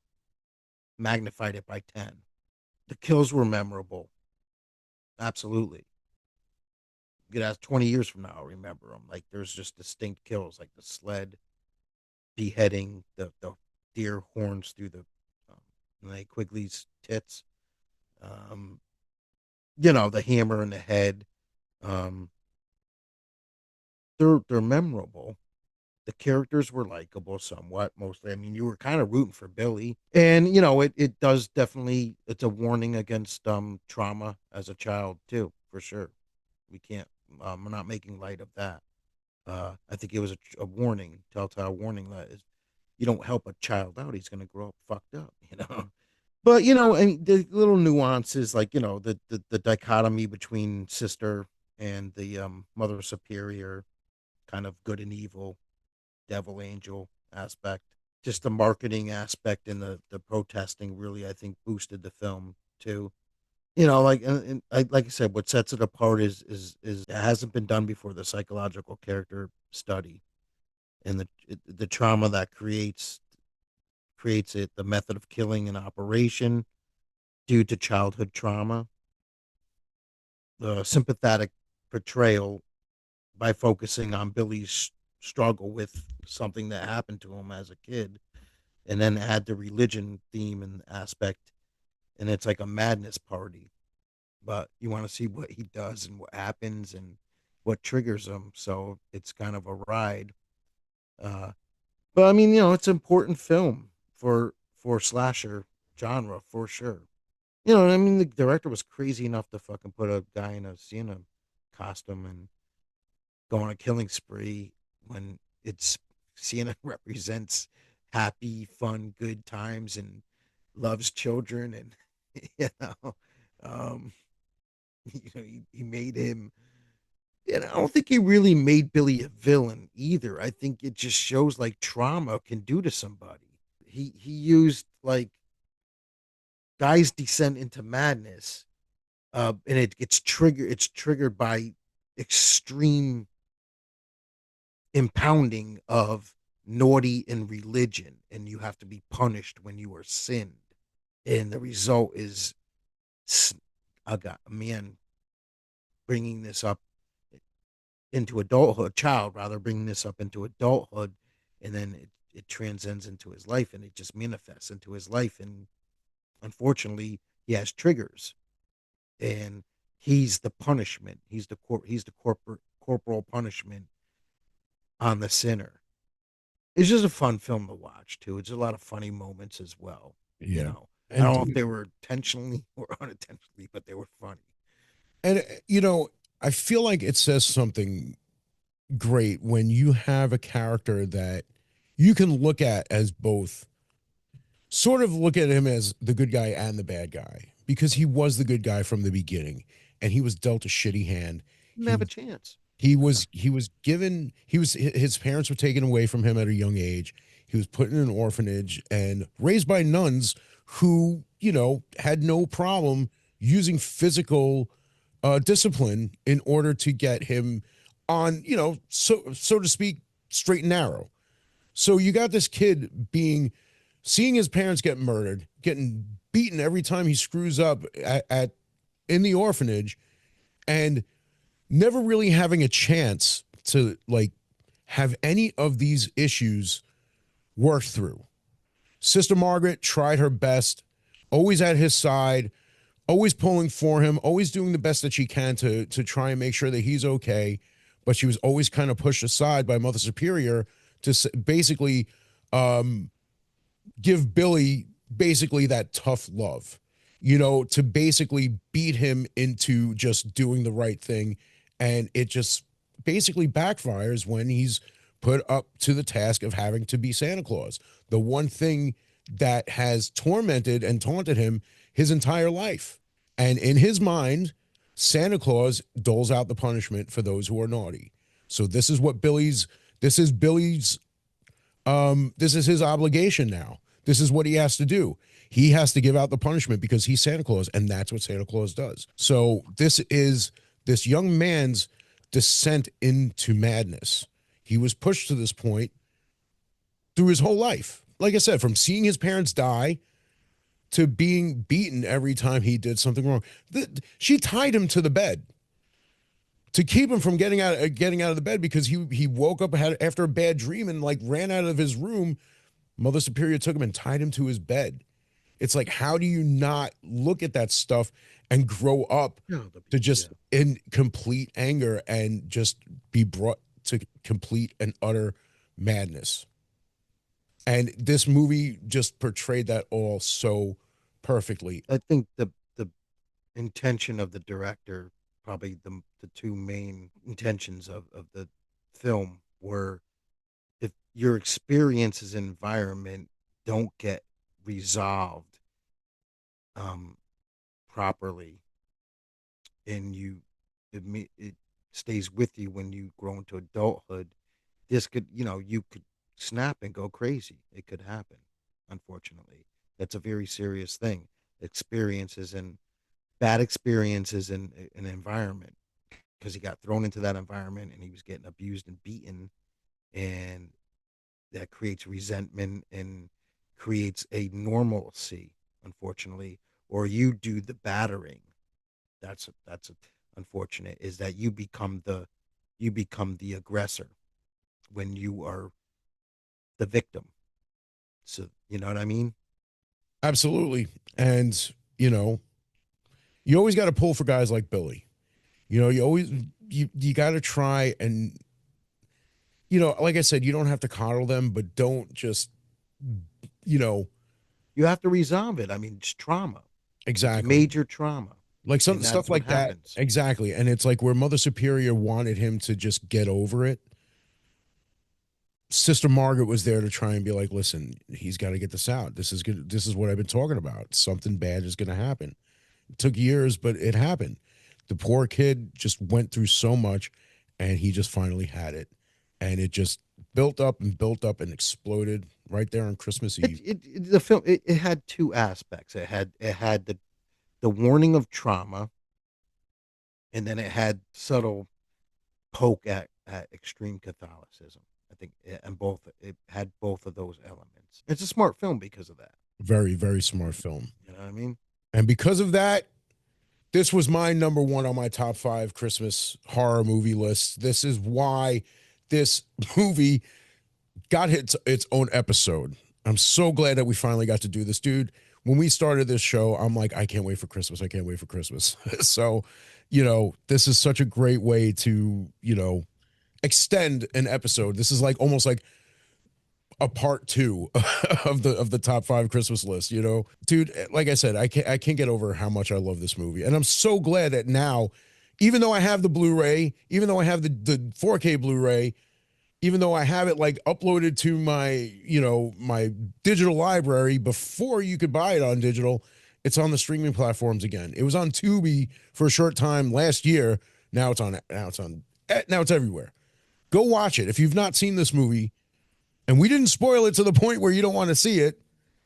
magnified it by 10. The kills were memorable. Absolutely. You could ask 20 years from now, I'll remember them. Like there's just distinct kills, like the sled beheading, the deer horns through the like Quigley's tits. Um, the hammer in the head. Um, they're memorable. The characters were likable somewhat, mostly. I mean, you were kind of rooting for Billy, and it does definitely. It's a warning against trauma as a child too, for sure. We can't. We're not making light of that. I think it was a warning, telltale warning that is, you don't help a child out, he's going to grow up fucked up, But I mean, the little nuances, like the dichotomy between sister and the mother superior, kind of good and evil, devil angel aspect. Just the marketing aspect and the protesting really, I think, boosted the film too. Like like I said, what sets it apart is it hasn't been done before. The psychological character study and the trauma that creates it, the method of killing and operation due to childhood trauma, the sympathetic portrayal by focusing on Billy's struggle with something that happened to him as a kid, and then add the religion theme and aspect, and it's like a madness party. But you want to see what he does and what happens and what triggers him. So it's kind of a ride. Uh, but I mean, it's an important film for slasher genre for sure. I mean, the director was crazy enough to fucking put a guy in a Sienna costume and go on a killing spree when it's Sienna represents happy, fun, good times and loves children and you know, um, he made him. And I don't think he really made Billy a villain either. I think it just shows like trauma can do to somebody. He used like guys descend into madness, and it's triggered by extreme impounding of naughty and religion, and you have to be punished when you are sinned. And the result is a man bringing this up into adulthood, child rather, bringing this up into adulthood, and then it transcends into his life and it just manifests into his life. And unfortunately, he has triggers, and he's the punishment. He's the corporal punishment on the sinner. It's just a fun film to watch too. It's a lot of funny moments as well. You Yeah. know, I And don't know if they were intentionally or unintentionally, but they were funny. and I feel like it says something great when you have a character that you can look at as both, sort of look at him as the good guy and the bad guy, because he was the good guy from the beginning and he was dealt a shitty hand. Didn't He have a chance. he was his parents were taken away from him at a young age. He was put in an orphanage and raised by nuns who, had no problem using physical discipline in order to get him on, so to speak, straight and narrow. So you got this kid seeing his parents get murdered, getting beaten every time he screws up at in the orphanage, and never really having a chance to like have any of these issues worked through. Sister Margaret tried her best, always at his side, always pulling for him, always doing the best that she can to try and make sure that he's okay. But she was always kind of pushed aside by Mother Superior to basically um, give Billy basically that tough love, to basically beat him into just doing the right thing. And it just basically backfires when he's put up to the task of having to be Santa Claus. The one thing that has tormented and taunted him his entire life. And in his mind, Santa Claus doles out the punishment for those who are naughty. So this is his obligation now. This is what he has to do. He has to give out the punishment because he's Santa Claus, and that's what Santa Claus does. So this is this young man's descent into madness. He was pushed to this point through his whole life. Like I said, from seeing his parents die to being beaten every time he did something wrong. She tied him to the bed to keep him from getting out of the bed because he woke up after a bad dream and like ran out of his room. Mother Superior took him and tied him to his bed. It's like, how do you not look at that stuff and grow up to just in complete anger and just be brought to complete and utter madness? And this movie just portrayed that all so perfectly. I think the intention of the director, probably the two main intentions of the film were, if your experiences and environment don't get resolved properly, and it stays with you when you grow into adulthood, this could, you could snap and go crazy. It could happen, unfortunately. That's a very serious thing. Experiences and bad experiences in an environment, because he got thrown into that environment and he was getting abused and beaten, and that creates resentment and creates a normalcy, unfortunately. Or you do the battering. That's unfortunate, is that you become the aggressor when you are the victim. So you know what I mean? Absolutely. And, you always got to pull for guys like Billy. You always you got to try and like I said, you don't have to coddle them, but don't just you know You have to resolve it. I mean, it's trauma. It's exactly major trauma, like some and stuff that's what like that. happens. Exactly. And it's like where Mother Superior wanted him to just get over it. Sister Margaret was there to try and be like, listen, he's got to get this out. This is good. This is what I've been talking about. Something bad is going to happen. It took years, but it happened. The poor kid just went through so much, and he just finally had it. And it just built up and exploded right there on Christmas Eve. The film, it had two aspects. It had the warning of trauma, and then it had subtle poke at extreme Catholicism. I think, and both it had both of those elements. It's a smart film because of that. Very, very smart film. You know what I mean? And because of that, this was my number one on my top 5 Christmas horror movie list. This is why this movie got its own episode. I'm so glad that we finally got to do this, dude. When we started this show, I'm like, I can't wait for Christmas. I can't wait for Christmas. So, this is such a great way to, extend an episode. This is like almost like a part 2 of the top 5 Christmas list, Dude, like I said, I can't get over how much I love this movie. And I'm so glad that now, even though I have the Blu-ray, even though I have the 4K Blu-ray, even though I have it like uploaded to my, my digital library before you could buy it on digital, it's on the streaming platforms again. It was on Tubi for a short time last year. Now it's everywhere. Go watch it. If you've not seen this movie, and we didn't spoil it to the point where you don't want to see it.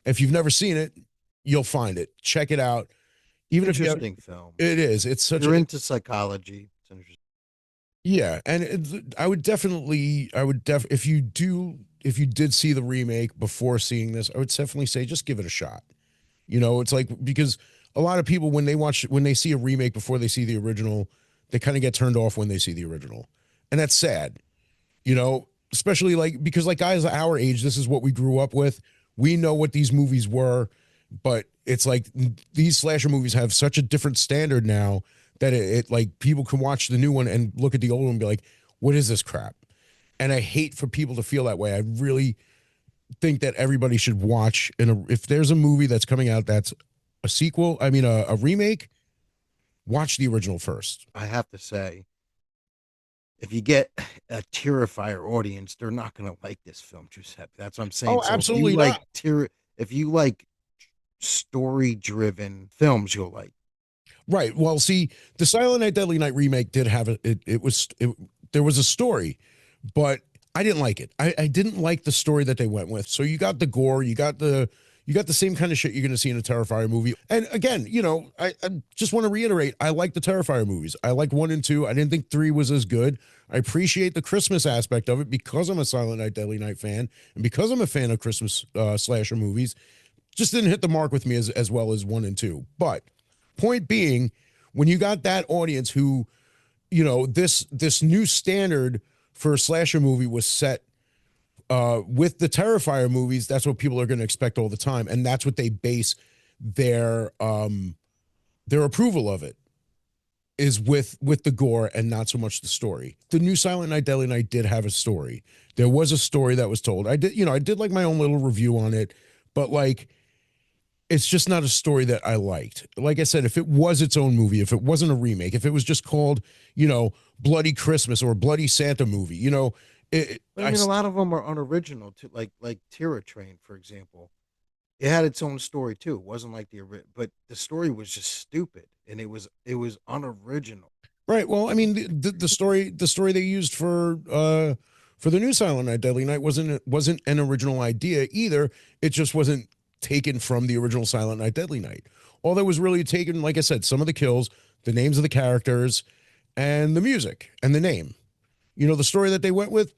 If you've never seen it, you'll find it. Check it out. Even if you have, Interesting film. it is. It's such You're into psychology. It's interesting. Yeah, and if you did see the remake before seeing this, I would definitely say just give it a shot. It's like, because a lot of people when they see a remake before they see the original, they kind of get turned off when they see the original. And that's sad. Especially like, because like guys our age, this is what we grew up with. We know what these movies were, but it's like these slasher movies have such a different standard now that it like people can watch the new one and look at the old one and be like, what is this crap? And I hate for people to feel that way. I really think that everybody should watch, if there's a movie that's coming out that's a sequel, a remake, watch the original first. I have to say, if you get a Terrifier audience, they're not going to like this film, Giuseppe. That's what I'm saying. Oh, So absolutely if you like story-driven films, you'll like. Right. Well, see, the Silent Night, Deadly Night remake did have there was a story, but I didn't like it. I didn't like the story that they went with. So you got the gore, you got the, You got the same kind of shit you're going to see in a Terrifier movie. And again, you know, I just want to reiterate, I like the Terrifier movies. I like 1 and 2. I didn't think 3 was as good. I appreciate the Christmas aspect of it because I'm a Silent Night, Deadly Night fan, and because I'm a fan of Christmas slasher movies. Just didn't hit the mark with me as well as 1 and 2. But point being, when you got that audience who, you know, this new standard for a slasher movie was set with the Terrifier movies, that's what people are going to expect all the time, and that's what they base their approval of it is with the gore and not so much the story. The new Silent Night, Deadly Night did have a story. There was a story that was told. I did like my own little review on it, but like, it's just not a story that I liked. Like I said, if it was its own movie, if it wasn't a remake, if it was just called, you know, Bloody Christmas or Bloody Santa movie, you know, I mean, a lot of them are unoriginal too. Like Terror Train, for example, it had its own story too. It wasn't like but the story was just stupid, and it was unoriginal. Right. Well, I mean, the story they used for the new Silent Night, Deadly Night wasn't an original idea either. It just wasn't taken from the original Silent Night, Deadly Night. All that was really taken, like I said, some of the kills, the names of the characters, and the music and the name. You know, the story that they went with,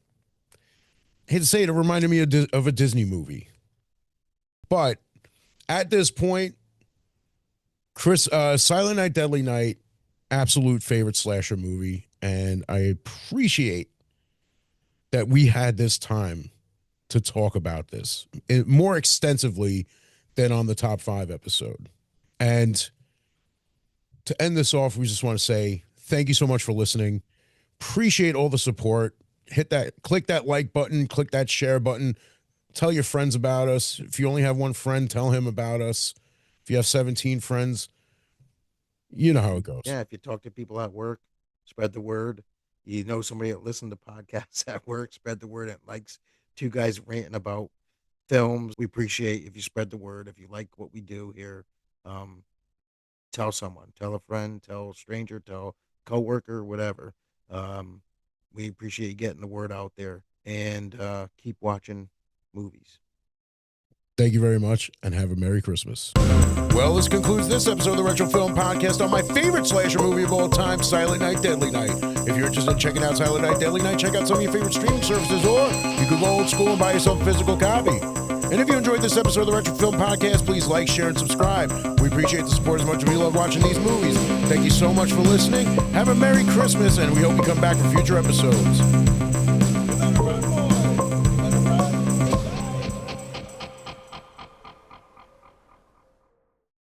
I hate to say it, it reminded me of a Disney movie. But at this point, Silent Night, Deadly Night, absolute favorite slasher movie. And I appreciate that we had this time to talk about this more extensively than on the top 5 episode. And to end this off, we just want to say thank you so much for listening. Appreciate all the support. Click that like button, click that share button. Tell your friends about us. If you only have one friend, tell him about us. If you have 17 friends, you know how it goes. Yeah, if you talk to people at work, spread the word. You know somebody that listens to podcasts at work, spread the word. That likes 2 guys ranting about films. We appreciate if you spread the word. If you like what we do here, tell someone, tell a friend, tell a stranger, tell a coworker, whatever. We appreciate you getting the word out there, and keep watching movies. Thank you very much, and have a Merry Christmas. Well, this concludes this episode of the Retro Film Podcast on my favorite slasher movie of all time, Silent Night, Deadly Night. If you're interested in checking out Silent Night, Deadly Night, check out some of your favorite streaming services, or you could go old school and buy yourself a physical copy. And if you enjoyed this episode of the Retro Film Podcast, please like, share, and subscribe. We appreciate the support as much as we love watching these movies. Thank you so much for listening. Have a Merry Christmas, and we hope you come back for future episodes.